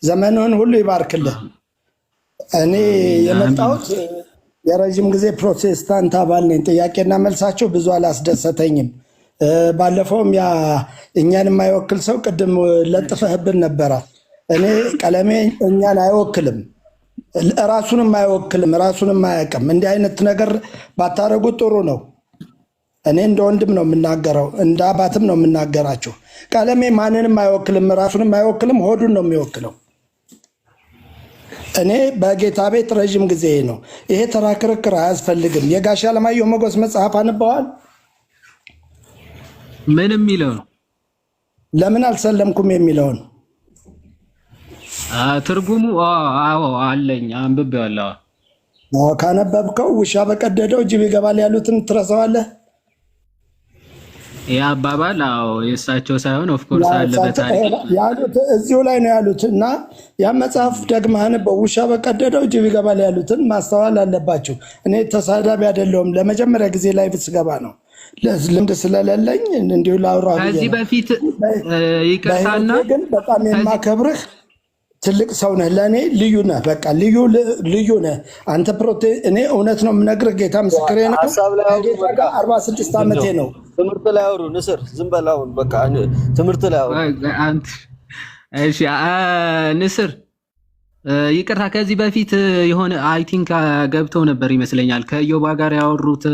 ዘመኑን ሁሉ ይባርክልህ። እኔ የመጣሁት የረጅም ጊዜ ፕሮቴስታንት አባል ነኝ። ጥያቄና መልሳቸው ብዙ አላስደሰተኝም። ባለፈውም ያ እኛን የማይወክል ሰው ቅድም ለጥፈህብን ነበረ። እኔ ቀለሜ እኛን አይወክልም፣ ራሱንም አይወክልም፣ ራሱንም አያውቅም። እንዲህ አይነት ነገር ባታረጉት ጥሩ ነው። እኔ እንደ ወንድም ነው የምናገረው፣ እንደ አባትም ነው የምናገራቸው። ቀለሜ ማንንም አይወክልም፣ ራሱንም አይወክልም፣ ሆዱን ነው የሚወክለው። እኔ በጌታ ቤት ረዥም ጊዜ ነው። ይሄ ተራ ክርክር አያስፈልግም። የጋሽ አለማየሁ መጎስ መጽሐፍ አንበዋል? ምን የሚለው ነው? ለምን አልሰለምኩም የሚለውን ትርጉሙ አዎ አለኝ፣ አንብቤዋለሁ። ካነበብከው ውሻ በቀደደው ጅብ ይገባል ያሉትን ትረሳዋለህ? ያ አባባል የእሳቸው ሳይሆን ኦፍ ኮርስ አለ በታሪክ ያሉት እዚሁ ላይ ነው ያሉት። እና ያ መጽሐፍ ደግመህ አንበው። ውሻ በቀደደው ጅብ ይገባል ያሉትን ማስተዋል አለባቸው። እኔ ተሳዳቢ አይደለሁም። ለመጀመሪያ ጊዜ ላይ ብትገባ ነው ልምድ ስለሌለኝ እንዲሁ ላውራ። ከዚህ በፊት ይቅርታና ግን በጣም የማከብርህ ትልቅ ሰው ነህ። ለእኔ ልዩ ነህ። በቃ ልዩ ነህ አንተ። እኔ እውነት ነው የምነግርህ። ጌታ ምስክሬ ነው። ጌታ ጋር 46 ዓመቴ ነው። ትምህርት ላይ አውሩ። ንስር ዝም በል አሁን። በቃ ትምህርት ላይ አውሩ። እሺ ንስር ይቅርታ። ከዚህ በፊት የሆነ አይ ቲንክ ገብተው ነበር ይመስለኛል። ከዮባ ጋር ያወሩት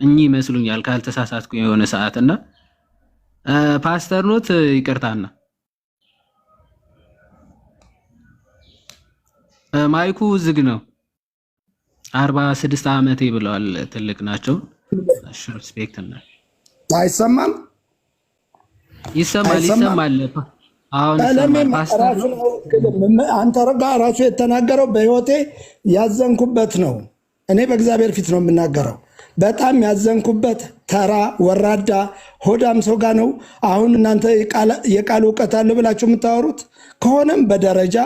እኚህ ይመስሉኛል ካልተሳሳትኩ የሆነ ሰዓት እና ፓስተር ኖት ይቅርታና ማይኩ ዝግ ነው። 46 ዓመቴ ብለዋል። ትልቅ ናቸው። እሺ ሪስፔክት እና አይሰማም? ይሰማል። አሁን አንተ ረጋ ራሱ የተናገረው በህይወቴ ያዘንኩበት ነው። እኔ በእግዚአብሔር ፊት ነው የምናገረው። በጣም ያዘንኩበት ተራ ወራዳ ሆዳም ሰው ጋር ነው። አሁን እናንተ የቃል እውቀት አለ ብላችሁ የምታወሩት ከሆነም በደረጃ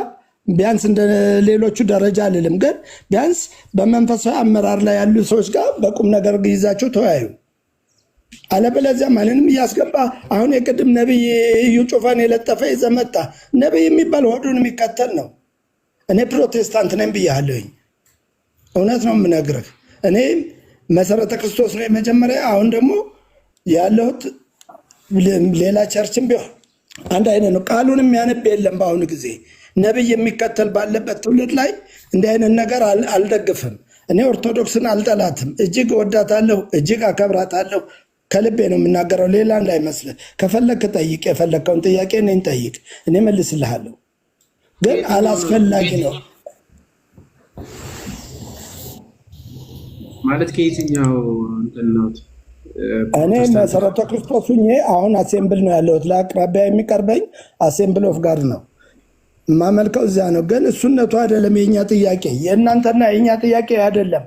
ቢያንስ እንደ ሌሎቹ ደረጃ አልልም፣ ግን ቢያንስ በመንፈሳዊ አመራር ላይ ያሉ ሰዎች ጋር በቁም ነገር ይዛችሁ ተወያዩ። አለበለዚያ ማንንም እያስገባ አሁን የቅድም ነቢይ እዩ ጩፋን የለጠፈ ይዘመጣ ነቢይ የሚባል ሆዱን የሚከተል ነው። እኔ ፕሮቴስታንት ነኝ ብያለሁኝ። እውነት ነው የምነግርህ። እኔ መሰረተ ክርስቶስ ነው የመጀመሪያ። አሁን ደግሞ ያለሁት ሌላ ቸርችም ቢሆን አንድ አይነት ነው። ቃሉን የሚያነብ የለም በአሁኑ ጊዜ። ነቢይ የሚከተል ባለበት ትውልድ ላይ እንዲህ አይነት ነገር አልደግፍም። እኔ ኦርቶዶክስን አልጠላትም። እጅግ ወዳታለሁ፣ እጅግ አከብራታለሁ። ከልቤ ነው የምናገረው። ሌላ እንዳይመስልህ። ከፈለግክ ጠይቅ፣ የፈለግከውን ጥያቄ እኔን ጠይቅ፣ እኔ መልስልሃለሁ። ግን አላስፈላጊ ነው ማለት ከየትኛው እንትን ነው? እኔ መሰረተ ክርስቶስ ሁኜ አሁን አሴምብል ነው ያለሁት። ለአቅራቢያ የሚቀርበኝ አሴምብል ኦፍ ጋድ ነው የማመልከው፣ እዚያ ነው። ግን እሱነቱ አይደለም የኛ ጥያቄ፣ የእናንተና የኛ ጥያቄ አይደለም።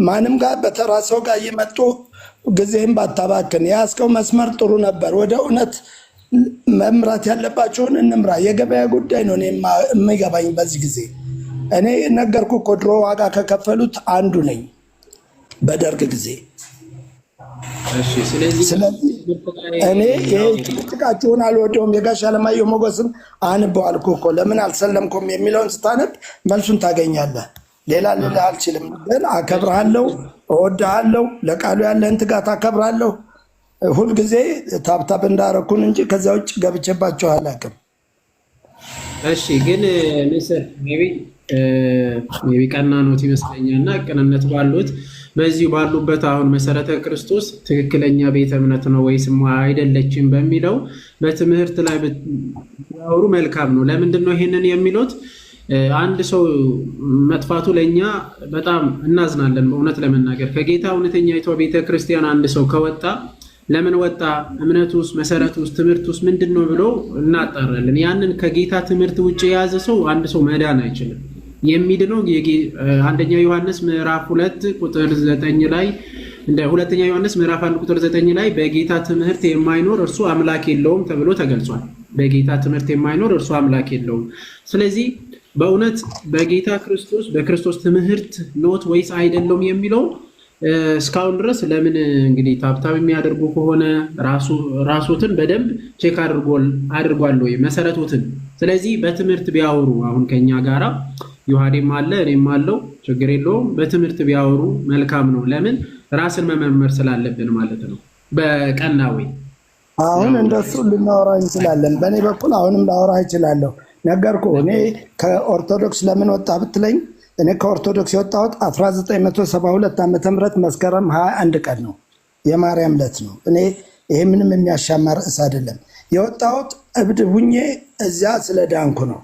ማንም ጋር በተራ ሰው ጋር እየመጡ ጊዜህን ባታባክን። የያዝከው መስመር ጥሩ ነበር። ወደ እውነት መምራት ያለባቸውን እንምራ። የገበያ ጉዳይ ነው እኔ የሚገባኝ በዚህ ጊዜ። እኔ ነገርኩ እኮ ድሮ ዋጋ ከከፈሉት አንዱ ነኝ በደርግ ጊዜ። ስለዚህ እኔ ጭቅጭቃችሁን አልወደውም። የጋሽ አለማየሁ መጎስን አንበዋልኩ እኮ። ለምን አልሰለምኩም የሚለውን ስታነብ መልሱን ታገኛለህ። ሌላ ልልህ አልችልም። ግን አከብርሃለሁ፣ እወድሃለሁ። ለቃሉ ያለህን ትጋት አከብርሃለሁ። ሁልጊዜ ታብታብ እንዳረኩን እንጂ ከዛ ውጭ ገብቼባቸው አላውቅም። እሺ ግን ንስር ሜቢ ቀና ኖት ይመስለኛል እና ቅንነት ባሉት በዚህ ባሉበት አሁን መሰረተ ክርስቶስ ትክክለኛ ቤተ እምነት ነው ወይስ አይደለችም በሚለው በትምህርት ላይ ያወሩ መልካም ነው። ለምንድን ነው ይሄንን የሚሉት? አንድ ሰው መጥፋቱ ለኛ በጣም እናዝናለን። በእውነት ለመናገር ከጌታ እውነተኛይቷ ቤተ ክርስቲያን አንድ ሰው ከወጣ ለምን ወጣ፣ እምነት ውስጥ መሰረት ውስጥ ትምህርት ውስጥ ምንድነው ብሎ እናጣራለን። ያንን ከጌታ ትምህርት ውጭ የያዘ ሰው አንድ ሰው መዳን አይችልም። የሚድነው አንደኛ ዮሐንስ ምዕራፍ 2 ቁጥር 9 ላይ እንደ ሁለተኛ ዮሐንስ ምዕራፍ 1 ቁጥር 9 ላይ በጌታ ትምህርት የማይኖር እርሱ አምላክ የለውም ተብሎ ተገልጿል። በጌታ ትምህርት የማይኖር እርሱ አምላክ የለውም። ስለዚህ በእውነት በጌታ ክርስቶስ በክርስቶስ ትምህርት ኖት ወይስ አይደለም የሚለው እስካሁን ድረስ ለምን እንግዲህ ታብታብ የሚያደርጉ ከሆነ ራሱትን በደንብ ቼክ አድርጓል ወይ መሰረቱትን ስለዚህ በትምህርት ቢያወሩ አሁን ከኛ ጋራ ዮሐዴም አለ እኔም አለው ችግር የለውም። በትምህርት ቢያወሩ መልካም ነው። ለምን ራስን መመርመር ስላለብን ማለት ነው። በቀናዊ አሁን እንደሱ ልናወራ እንችላለን። በእኔ በኩል አሁንም ላወራ እችላለሁ። ነገርኩህ። እኔ ከኦርቶዶክስ ለምን ወጣ ብትለኝ እኔ ከኦርቶዶክስ የወጣሁት 1972 ዓመተ ምህረት መስከረም 21 ቀን ነው። የማርያም ዕለት ነው። እኔ ይሄ ምንም የሚያሻማ ርዕስ አይደለም። የወጣሁት እብድ ሁኜ እዚያ ስለዳንኩ ነው።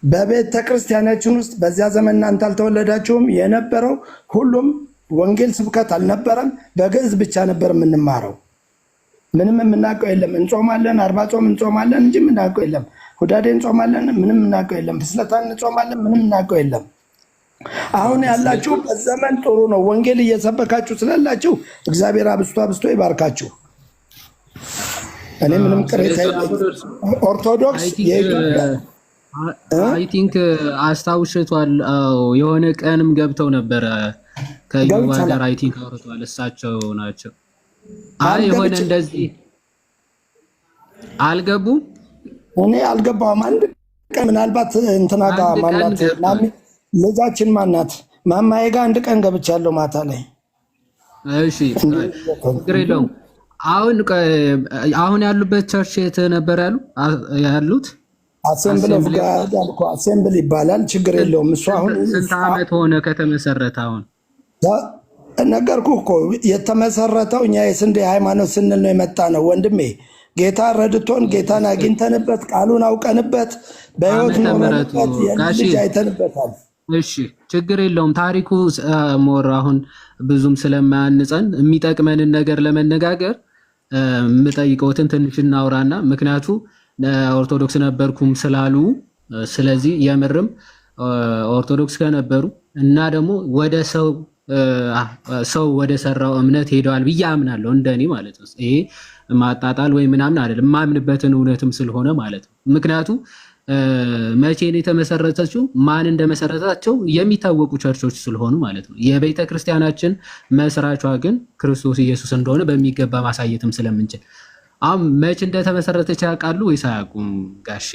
በቤተ ክርስቲያናችን ውስጥ በዚያ ዘመን እናንተ አልተወለዳችሁም የነበረው ሁሉም ወንጌል ስብከት አልነበረም። በግዕዝ ብቻ ነበር የምንማረው። ምንም የምናውቀው የለም። እንጾማለን፣ 40 ጾም እንጾማለን እንጂ የምናውቀው የለም። ሁዳዴ እንጾማለን፣ ምንም የምናውቀው የለም። ፍስለታን እንጾማለን፣ ምንም የምናውቀው የለም። አሁን ያላችሁ በዘመን ጥሩ ነው። ወንጌል እየሰበካችሁ ስላላችሁ እግዚአብሔር አብስቶ አብስቶ ይባርካችሁ። እኔ ምንም ቅሬታ ኦርቶዶክስ አይ ቲንክ አስታውሽቷል። የሆነ ቀንም ገብተው ነበረ ከዩባ ጋር አይ ቲንክ አውርተዋል። እሳቸው ናቸው። አይ የሆነ እንደዚህ አልገቡም። እኔ አልገባሁም። አንድ ቀን ምናልባት እንትና ጋር ማናት ልጃችን ማናት ማማዬ ጋር አንድ ቀን ገብቻለሁ ማታ ላይ። እሺ ችግር የለውም። አሁን ያሉበት ቸርች የት ነበር ያሉት? አሴምብል ይባላል። ችግር የለውም። እሱ አሁን ስንት ዓመት ሆነ ከተመሰረተ? አሁን ነገርኩህ እኮ የተመሰረተው እኛ የስንዴ ሃይማኖት ስንል ነው የመጣ ነው ወንድሜ። ጌታ ረድቶን ጌታን አግኝተንበት ቃሉን አውቀንበት በህይወት ኖረንበት የልጅ አይተንበታል። እሺ ችግር የለውም። ታሪኩ ሞር አሁን ብዙም ስለማያንጸን የሚጠቅመንን ነገር ለመነጋገር የምጠይቀውትን ትንሽ እናውራና ምክንያቱ ኦርቶዶክስ ነበርኩም ስላሉ ስለዚህ የምርም ኦርቶዶክስ ከነበሩ እና ደግሞ ወደ ሰው ወደ ሰራው እምነት ሄደዋል ብዬ አምናለሁ። እንደኔ ማለት ነው። ይሄ ማጣጣል ወይ ምናምን አይደለም፣ የማምንበትን እውነትም ስለሆነ ማለት ነው። ምክንያቱ መቼ ነው የተመሰረተችው? ማን እንደመሰረታቸው የሚታወቁ ቸርቾች ስለሆኑ ማለት ነው። የቤተ ክርስቲያናችን መስራቿ ግን ክርስቶስ ኢየሱስ እንደሆነ በሚገባ ማሳየትም ስለምንችል አሁን መቼ እንደተመሰረተች ያውቃሉ ወይስ አያውቁም? ጋሼ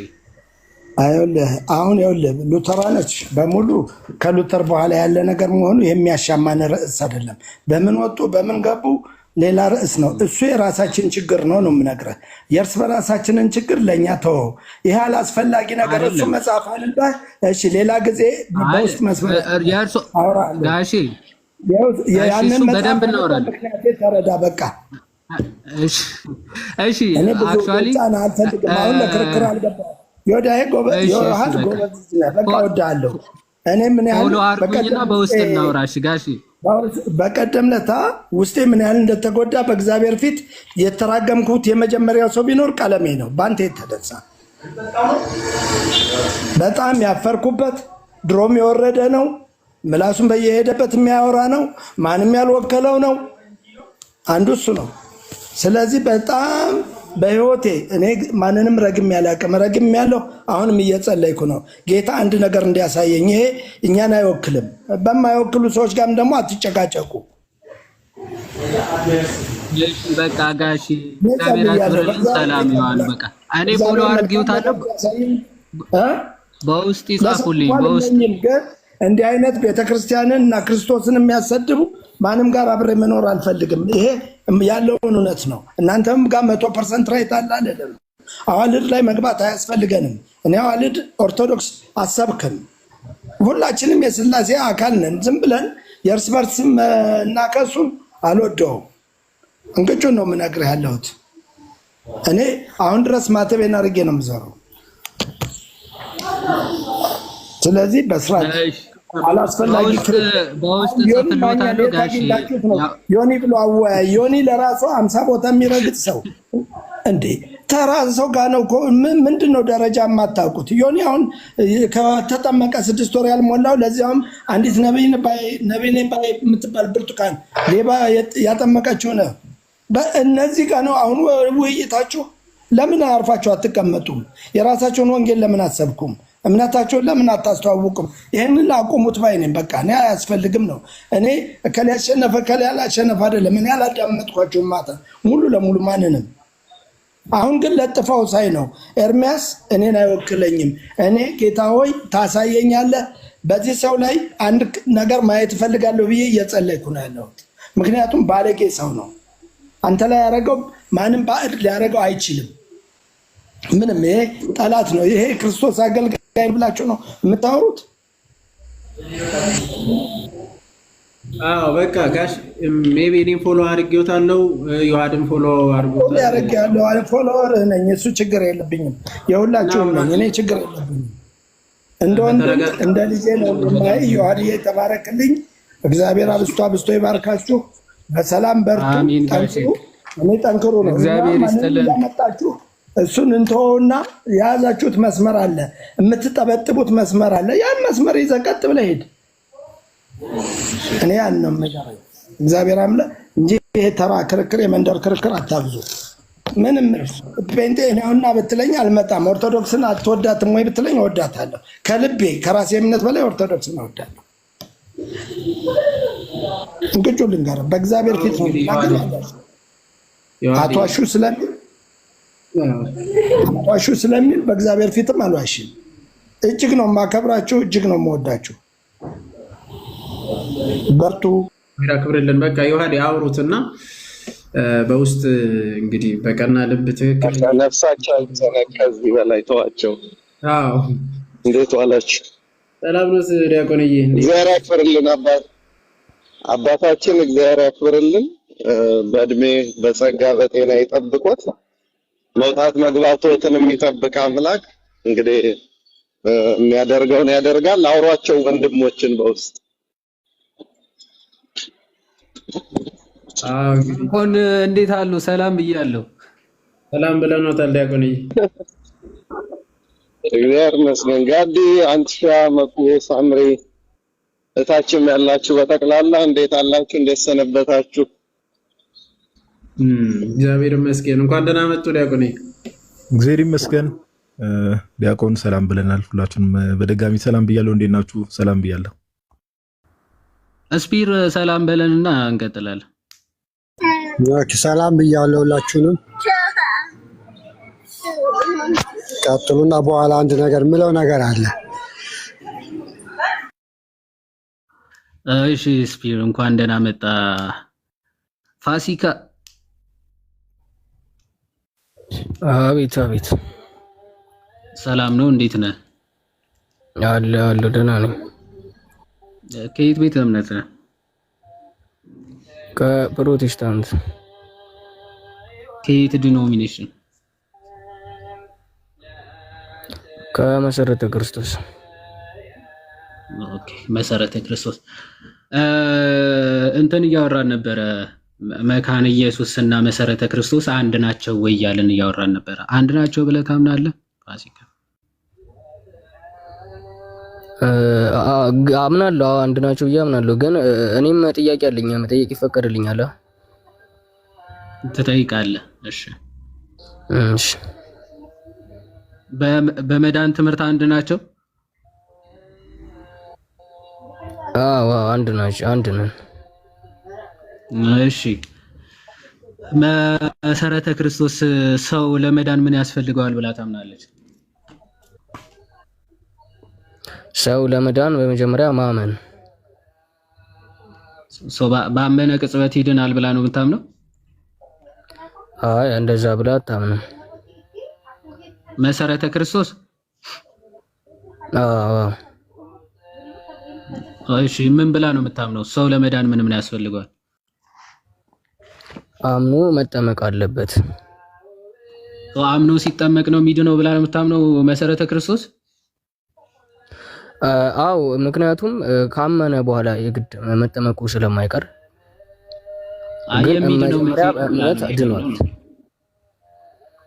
አሁን ይኸውልህ ሉተራኖች በሙሉ ከሉተር በኋላ ያለ ነገር መሆኑ የሚያሻማን ርዕስ አይደለም። በምን ወጡ በምን ገቡ ሌላ ርዕስ ነው። እሱ የራሳችን ችግር ነው የምነግርህ። የእርስ በራሳችንን ችግር ለእኛ ተወው። ይህ አላስፈላጊ ነገር እሱ መጽሐፍ አልባ። እሺ ሌላ ጊዜ በውስጥ መስመር ጋሼ ያንን በደንብ እናወራለን። ተረዳ በቃ። እሺ አክቹዋሊ አሁን ለክርክር አልገባም። ዮዳሄ ጎበዝ በቃ ወዳለሁ። እኔ ምን ያህል በውስጥ እናውራ። እሺ ጋሼ በቀደም ለታ ውስጤ ምን ያህል እንደተጎዳ በእግዚአብሔር ፊት የተራገምኩት የመጀመሪያው ሰው ቢኖር ቀለሜ ነው። በአንተ የተነሳ በጣም ያፈርኩበት ድሮም የወረደ ነው። ምላሱን በየሄደበት የሚያወራ ነው። ማንም ያልወከለው ነው። አንዱ እሱ ነው። ስለዚህ በጣም በህይወቴ እኔ ማንንም ረግም ያላቅም ረግም ያለው አሁንም እየጸለይኩ ነው። ጌታ አንድ ነገር እንዲያሳየኝ። ይሄ እኛን አይወክልም። በማይወክሉ ሰዎች ጋርም ደግሞ አትጨቃጨቁ። በቃ ጋሺ ሰላም ይዋል። በቃ እኔ ፎሎ አድርጌውታለሁ። በውስጥ ይጻፉልኝ። በውስጥ እንዲህ አይነት ቤተክርስቲያንን እና ክርስቶስን የሚያሰድቡ ማንም ጋር አብሬ መኖር አልፈልግም። ይሄ ያለውን እውነት ነው። እናንተም ጋር 100% ራይት አለ አይደለም። አዋልድ ላይ መግባት አያስፈልገንም። እኔ አዋልድ ኦርቶዶክስ አሰብክም ሁላችንም የሥላሴ አካል ነን። ዝም ብለን የእርስ በርስ እናከሱን አልወደውም። እንቅጩን ነው የምነግርህ ያለሁት። እኔ አሁን ድረስ ማተቤን አድርጌ ነው የምዘረው። ስለዚህ በስርዓት አላስፈላጊ ዮኒ ብሎ አወያይ። ዮኒ ለራሱ 50 ቦታ የሚረግጥ ሰው እንዴ ተራ ሰው ጋር ነው። ምንድን ነው ደረጃ የማታውቁት? ዮኒ አሁን ከተጠመቀ 6 ወር ያልሞላው ለዚያውም አንዲት ነብይ ባይ የምትባል ብርቱካን ሌባ ያጠመቀችው ነው። በእነዚህ ጋር ነው አሁን ውይይታችሁ። ለምን አርፋችሁ አትቀመጡም? የራሳችሁን ወንጌል ለምን አሰብኩም? እምነታቸውን ለምን አታስተዋውቁም? ይህንን አቁሙት ባይ ነኝ። በቃ እኔ አያስፈልግም ነው። እኔ እከሌ ያሸነፈ እከሌ ያላሸነፈ አይደለም። እኔ አላዳመጥኳቸውም ማታ ሙሉ ለሙሉ ማንንም። አሁን ግን ለጥፋው ሳይ ነው ኤርሚያስ እኔን አይወክለኝም። እኔ ጌታ ሆይ ታሳየኛለህ፣ በዚህ ሰው ላይ አንድ ነገር ማየት እፈልጋለሁ ብዬ እየጸለይኩ ነው ያለሁት። ምክንያቱም ባለጌ ሰው ነው። አንተ ላይ ያደረገው ማንም ባዕድ ሊያደርገው አይችልም። ምንም ይሄ ጠላት ነው። ይሄ ክርስቶስ አገልጋይ ብላችሁ ነው የምታወሩት? አዎ በቃ ጋሽ ሜቢ እኔም ፎሎ አድርጌዎታለሁ፣ ዮሐድን ፎሎ አድርጎታል። ያደርጋለሁ ፎሎወር ነኝ፣ እሱ ችግር የለብኝም። የሁላችሁም ነኝ እኔ፣ ችግር የለብኝም። እንደ ልጄ ነው የማይ። ዮሐድዬ ተባረክልኝ። እግዚአብሔር አብስቶ አብስቶ ይባርካችሁ። በሰላም በርቱ፣ ጠንክሩ። እኔ ጠንክሩ ነው እግዚአብሔር ይስጥልን። ያመጣችሁ እሱን እንተውና የያዛችሁት መስመር አለ፣ የምትጠበጥቡት መስመር አለ። ያን መስመር ይዘህ ቀጥ ብለህ ሂድ። እኔ ያን ነው የምመራው። እግዚአብሔር አምለ እንጂ ይሄ ተራ ክርክር፣ የመንደር ክርክር አታብዙ። ምንም ጴንጤ ነውና ብትለኝ አልመጣም። ኦርቶዶክስን አትወዳትም ወይ ብትለኝ እወዳታለሁ። ከልቤ ከራሴ እምነት በላይ ኦርቶዶክስን እወዳለሁ። እንግዲህ ልንገር፣ በእግዚአብሔር ፊት ነው አትዋሹ ስለሚል በእግዚአብሔር ፊትም አልዋሽም። እጅግ ነው የማከብራችሁ፣ እጅግ ነው የምወዳችሁ። በርቱ፣ ክብርልን። በቃ ዮሐድ አውሩትና በውስጥ እንግዲህ በቀና ልብ ትክክል ነፍሳቸው አይጨነቅ፣ ከዚህ በላይ ተዋቸው። አዎ እንዴት ዋላችሁ? ሰላም ነው ዲያቆንዬ? እግዚአብሔር ያክብርልን። አባታችን እግዚአብሔር ያክብርልን። በእድሜ በጸጋ በጤና ይጠብቆት። መውጣት መግባቶትን የሚጠብቅ አምላክ እንግዲህ የሚያደርገውን ያደርጋል። አውሯቸው ወንድሞችን በውስጥ አሁን እንዴት አሉ? ሰላም ብያለሁ። ሰላም ብለናታል ዲያቆንዬ። እግዚአብሔር ይመስገን። ጋዲ፣ አንቺ፣ መኩ፣ ሳምሪ፣ እታችም ያላችሁ በጠቅላላ እንዴት አላችሁ? እንዴት ሰነበታችሁ? እግዚአብሔር ይመስገን። እንኳን ደህና መጡ ዲያቆንዬ። እግዚአብሔር ይመስገን። ዲያቆን ሰላም ብለናል። ሁላችሁንም በድጋሚ ሰላም ብያለሁ። እንዴት ናችሁ? ሰላም ብያለሁ። እስፒር ሰላም በለንና እንቀጥላለን። ሰላም ብያለሁ ሁላችሁንም። ቀጥሉና በኋላ አንድ ነገር ምለው ነገር አለ። እሺ ስፒር እንኳን ደህና መጣ። ፋሲካ አቤት አቤት። ሰላም ነው? እንዴት ነህ? አለ ደህና ነኝ። ከየት ቤተ እምነት ነህ? ከፕሮቴስታንት። ከየት ዲኖሚኔሽን? ከመሰረተ ክርስቶስ። ኦኬ መሰረተ ክርስቶስ። እንትን እያወራን ነበረ፣ መካነ ኢየሱስ እና መሰረተ ክርስቶስ አንድ ናቸው ወይ እያልን እያወራን ነበረ። አንድ ናቸው ብለህ ታምናለህ ፋሲካ? አምናለሁ፣ አንድ ናቸው ብዬ አምናለሁ። ግን እኔም ጥያቄ አለኝ፣ መጠየቅ ይፈቀድልኛል? ትጠይቃለህ? እሺ እሺ። በመዳን ትምህርት አንድ ናቸው? አዎ አንድ ናቸው፣ አንድ ነን። እሺ መሰረተ ክርስቶስ ሰው ለመዳን ምን ያስፈልገዋል ብላ ታምናለች? ሰው ለመዳን በመጀመሪያ ማመን። ሰው ባመነ ቅጽበት ይድናል ብላ ነው የምታምነው? አይ እንደዛ ብላ አታምንም። መሰረተ ክርስቶስ እሺ ምን ብላ ነው የምታምነው? ሰው ለመዳን ምን ያስፈልገዋል? አምኖ መጠመቅ አለበት። አምኖ ሲጠመቅ ነው የሚድነው ብላ ነው የምታምነው መሰረተ ክርስቶስ? አው ምክንያቱም ካመነ በኋላ የግድ መጠመቁ ስለማይቀር የሚድነው ድኗል።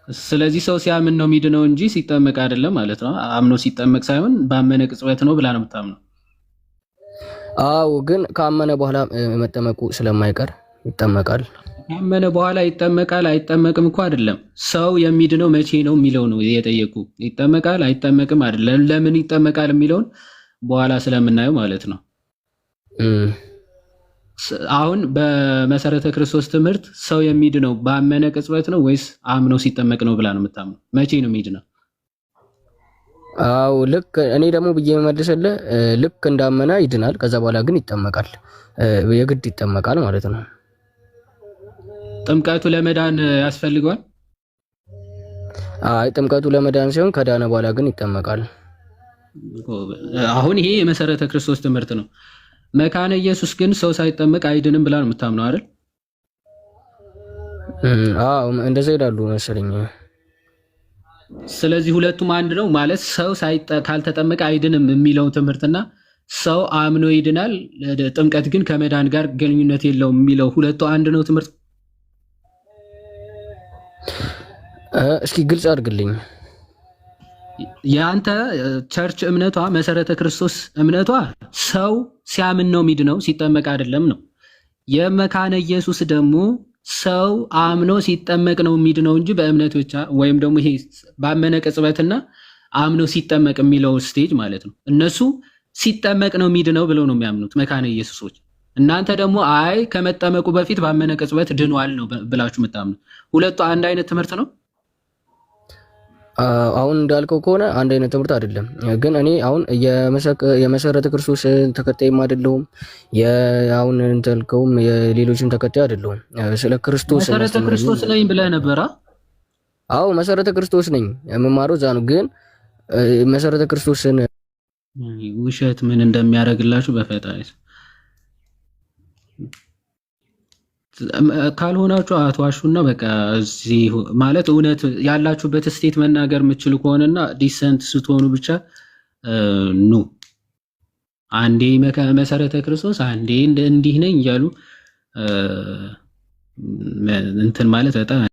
ስለዚህ ሰው ሲያምን ነው የሚድነው እንጂ ሲጠመቅ አይደለም ማለት ነው። አምኖ ሲጠመቅ ሳይሆን ባመነ ቅጽበት ነው ብላ ነው የምታምነው? አው ግን ካመነ በኋላ መጠመቁ ስለማይቀር ይጠመቃል። ካመነ በኋላ ይጠመቃል አይጠመቅም እኮ አይደለም። ሰው የሚድነው መቼ ነው የሚለው ነው የጠየቁ። ይጠመቃል አይጠመቅም አይደለም። ለምን ይጠመቃል የሚለውን በኋላ ስለምናየው ማለት ነው። አሁን በመሰረተ ክርስቶስ ትምህርት ሰው የሚድነው ባመነ ቅጽበት ነው ወይስ አምኖ ሲጠመቅ ነው ብላ ነው የምታምነው? መቼ ነው የሚድነው? አው ልክ እኔ ደግሞ ብዬ መመልሰልህ ልክ እንዳመነ ይድናል። ከዛ በኋላ ግን ይጠመቃል፣ የግድ ይጠመቃል ማለት ነው። ጥምቀቱ ለመዳን ያስፈልገዋል? አይ ጥምቀቱ ለመዳን ሲሆን ከዳነ በኋላ ግን ይጠመቃል። አሁን ይሄ የመሰረተ ክርስቶስ ትምህርት ነው። መካነ ኢየሱስ ግን ሰው ሳይጠመቅ አይድንም ብላ ነው የምታምነው አይደል? አዎ እንደዛ ይላሉ መሰለኝ። ስለዚህ ሁለቱም አንድ ነው ማለት ሰው ካልተጠመቀ አይድንም የሚለው ትምህርትና ሰው አምኖ ይድናል፣ ጥምቀት ግን ከመዳን ጋር ግንኙነት የለውም የሚለው ሁለቱ አንድ ነው ትምህርት። እስኪ ግልጽ አድርግልኝ። የአንተ ቸርች እምነቷ መሰረተ ክርስቶስ እምነቷ ሰው ሲያምን ነው የሚድነው ሲጠመቅ አይደለም ነው። የመካነ ኢየሱስ ደግሞ ሰው አምኖ ሲጠመቅ ነው የሚድነው እንጂ በእምነት ብቻ ወይም ደግሞ ይሄ ባመነ ቅጽበትና አምኖ ሲጠመቅ የሚለው ስቴጅ ማለት ነው። እነሱ ሲጠመቅ ነው የሚድነው ብለው ነው የሚያምኑት መካነ ኢየሱሶች። እናንተ ደግሞ አይ ከመጠመቁ በፊት ባመነ ቅጽበት ድኗል ነው ብላችሁ የምታምኑት። ሁለቱ አንድ አይነት ትምህርት ነው። አሁን እንዳልከው ከሆነ አንድ አይነት ትምህርት አይደለም። ግን እኔ አሁን የመሰረተ ክርስቶስ ተከታይም አይደለሁም፣ አሁን እንተልከውም የሌሎችም ተከታይ አይደለሁም። ስለ ክርስቶስ መሰረተ ክርስቶስ ነኝ ብለህ ነበር? አዎ መሰረተ ክርስቶስ ነኝ፣ የምማረው እዛ ነው። ግን መሰረተ ክርስቶስን ውሸት ምን እንደሚያደርግላችሁ በፈጣሪ ካልሆናችሁ አትዋሹና በቃ እዚህ ማለት እውነት ያላችሁበት ስቴት መናገር የምትችሉ ከሆነና ዲሰንት ስትሆኑ ብቻ ኑ። አንዴ መሰረተ ክርስቶስ አንዴ እንዲህ ነኝ እያሉ እንትን ማለት በጣም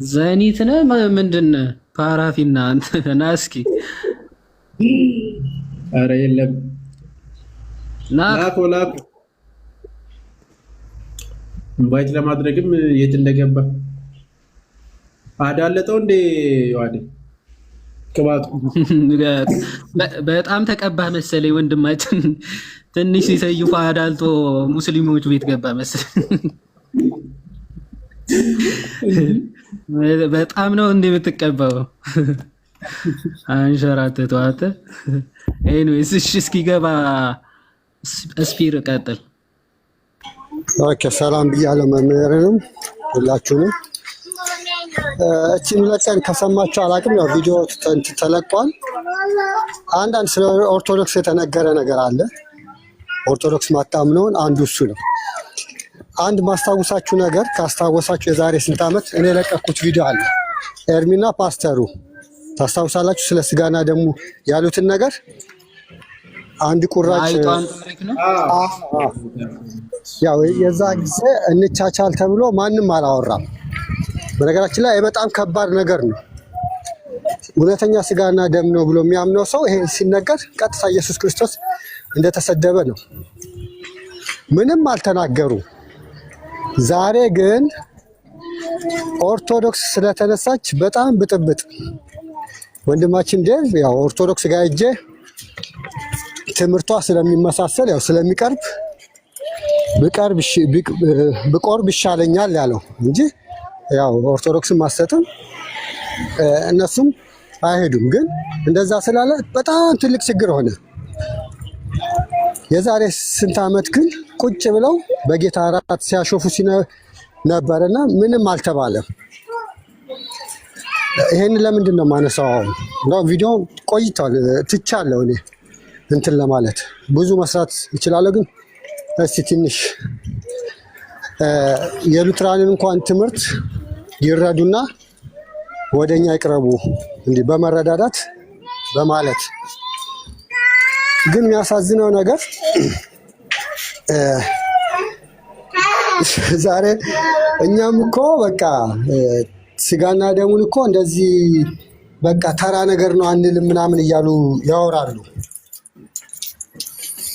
ዘኒት ነህ ምንድን ነህ? ፓራፊና ና እስኪ። ኧረ የለም ላኮ ኢንቫይት ለማድረግም የት እንደገባ አዳለጠው እንዴ? ዋዴ ቅባቱ በጣም ተቀባህ መሰለኝ ወንድማችን። ትንሽ ሲሰይፉ አዳልጦ ሙስሊሞች ቤት ገባ መሰለኝ። በጣም ነው እንዴ የምትቀባው? አንሸራተተው አንተ። ኤኒዌይስ እሺ እስኪገባ ስፒር ቀጥል። ኦኬ ሰላም ብያለሁ መምህርንም ሁላችሁንም። እቺን ሁለት ቀን ከሰማችሁ አላውቅም፣ ያው ቪዲዮ ተለቋል። አንዳንድ ስለ ኦርቶዶክስ የተነገረ ነገር አለ። ኦርቶዶክስ ማታምነውን አንዱ እሱ ነው። አንድ ማስታወሳችሁ ነገር ካስታወሳችሁ የዛሬ ስንት ዓመት እኔ የለቀኩት ቪዲዮ አለ። ኤርሚና ፓስተሩ ታስታውሳላችሁ? ስለ ስጋና ደሙ ያሉትን ነገር አንድ ቁራጭ ያው የዛ ጊዜ እንቻቻል ተብሎ ማንም አላወራም። በነገራችን ላይ በጣም ከባድ ነገር ነው። እውነተኛ ስጋና ደም ነው ብሎ የሚያምነው ሰው ይሄ ሲነገር ቀጥታ ኢየሱስ ክርስቶስ እንደተሰደበ ነው። ምንም አልተናገሩ። ዛሬ ግን ኦርቶዶክስ ስለተነሳች በጣም ብጥብጥ። ወንድማችን ዴቭ ያው ኦርቶዶክስ ጋር ሄጄ ትምህርቷ ስለሚመሳሰል ያው ስለሚቀርብ ብቆርብ ይሻለኛል ያለው እንጂ ያው ኦርቶዶክስን ማሰጥም እነሱም አይሄዱም። ግን እንደዛ ስላለ በጣም ትልቅ ችግር ሆነ። የዛሬ ስንት ዓመት ግን ቁጭ ብለው በጌታ እራት ሲያሾፉ ነበርና ምንም አልተባለም። ይሄን ለምንድን ነው ማነሳው? ነው ቪዲዮ ቆይቷል፣ ትቻለሁ እኔ እንትን ለማለት ብዙ መስራት እችላለሁ። ግን እስቲ ትንሽ የሉትራንን እንኳን ትምህርት ይረዱና ወደኛ ይቅረቡ እንዲህ በመረዳዳት በማለት። ግን የሚያሳዝነው ነገር ዛሬ እኛም እኮ በቃ ስጋና ደሙን እኮ እንደዚህ በቃ ተራ ነገር ነው አንልም ምናምን እያሉ ያወራሉ።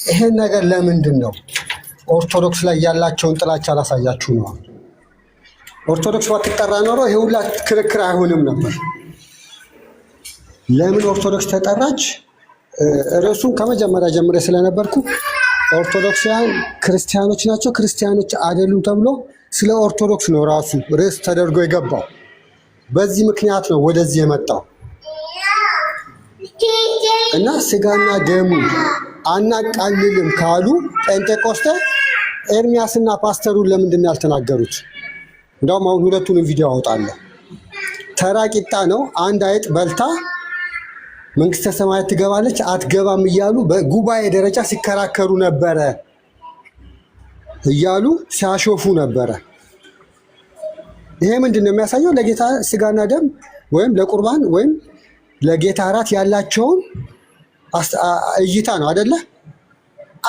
ይሄን ነገር ለምንድን ነው ኦርቶዶክስ ላይ ያላቸውን ጥላቻ አላሳያችሁ ነው? ኦርቶዶክስ ባትጠራ ኖሮ ይሄ ሁላ ክርክር አይሆንም ነበር። ለምን ኦርቶዶክስ ተጠራች? ርዕሱን ከመጀመሪያ ጀምሬ ስለነበርኩ ኦርቶዶክሳውያን ክርስቲያኖች ናቸው፣ ክርስቲያኖች አይደሉም ተብሎ ስለ ኦርቶዶክስ ነው ራሱ ርዕስ ተደርጎ የገባው። በዚህ ምክንያት ነው ወደዚህ የመጣው እና ስጋና ደሙ አናቃልልም ካሉ ጴንጤቆስጤ ኤርሚያስና ፓስተሩን ለምንድን ነው ያልተናገሩት? እንደውም አሁን ሁለቱንም ቪዲዮ አወጣለሁ። ተራ ቂጣ ነው። አንድ አይጥ በልታ መንግስተ ሰማያት ትገባለች አትገባም እያሉ በጉባኤ ደረጃ ሲከራከሩ ነበረ፣ እያሉ ሲያሾፉ ነበረ። ይሄ ምንድን ነው የሚያሳየው? ለጌታ ስጋና ደም ወይም ለቁርባን ወይም ለጌታ እራት ያላቸውን እይታ ነው አይደለ?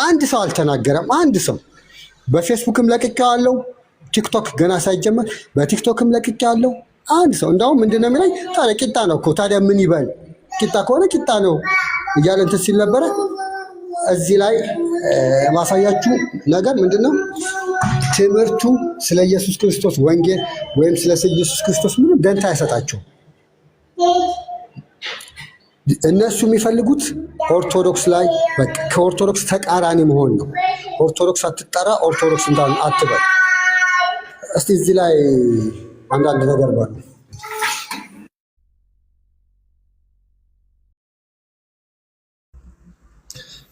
አንድ ሰው አልተናገረም። አንድ ሰው በፌስቡክም ለቅቄዋለሁ፣ ቲክቶክ ገና ሳይጀመር በቲክቶክም ለቅቄዋለሁ። አንድ ሰው እንዳውም ምንድን ነው የሚለኝ? ታዲያ ቂጣ ነው እኮ ታዲያ ምን ይበል? ቂጣ ከሆነ ቂጣ ነው እያለ እንትን ሲል ነበረ። እዚህ ላይ ማሳያችሁ ነገር ምንድን ነው? ትምህርቱ ስለ ኢየሱስ ክርስቶስ ወንጌል ወይም ስለ ኢየሱስ ክርስቶስ ምንም ደንታ አይሰጣቸው። እነሱ የሚፈልጉት ኦርቶዶክስ ላይ በቃ ከኦርቶዶክስ ተቃራኒ መሆን ነው። ኦርቶዶክስ አትጠራ፣ ኦርቶዶክስ እንዳል አትበል። እስቲ እዚህ ላይ አንዳንድ ነገር ባሉ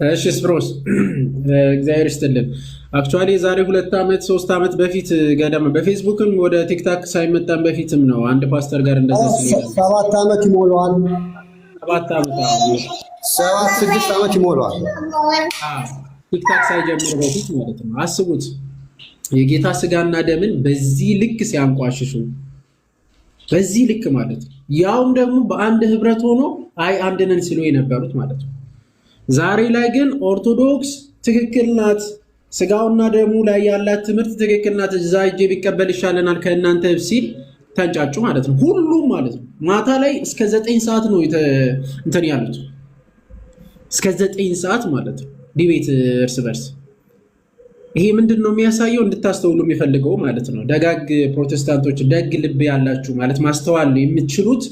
እሺ ስፕሮስ እግዚአብሔር ይስጥልን። አክቹአሊ ዛሬ 2 ዓመት 3 ዓመት በፊት ገደማ በፌስቡክም ወደ ቲክታክ ሳይመጣም በፊትም ነው አንድ ፓስተር ጋር እንደዚህ ሲል 7 ዓመት ይሞላዋል። 7 ዓመት 6 ዓመት ይሞላዋል ቲክታክ ሳይጀምር በፊት ማለት ነው። አስቡት የጌታ ስጋና ደምን በዚህ ልክ ሲያንቋሽሹ፣ በዚህ ልክ ማለት ነው። ያውም ደግሞ በአንድ ህብረት ሆኖ አይ አንድ ነን ሲሉ የነበሩት ማለት ነው። ዛሬ ላይ ግን ኦርቶዶክስ ትክክል ናት፣ ስጋውና ደሙ ላይ ያላት ትምህርት ትክክል ናት፣ እዛ ሂጄ ቢቀበል ይሻለናል ከእናንተ ሲል ተንጫጩ ማለት ነው። ሁሉም ማለት ነው። ማታ ላይ እስከ 9 ሰዓት ነው እንትን ያሉት፣ እስከ 9 ሰዓት ማለት ነው ዲቤት እርስ በርስ። ይሄ ምንድን ነው የሚያሳየው? እንድታስተውሉ የሚፈልገው ማለት ነው። ደጋግ ፕሮቴስታንቶች፣ ደግ ልብ ያላችሁ ማለት ማስተዋል የምትችሉት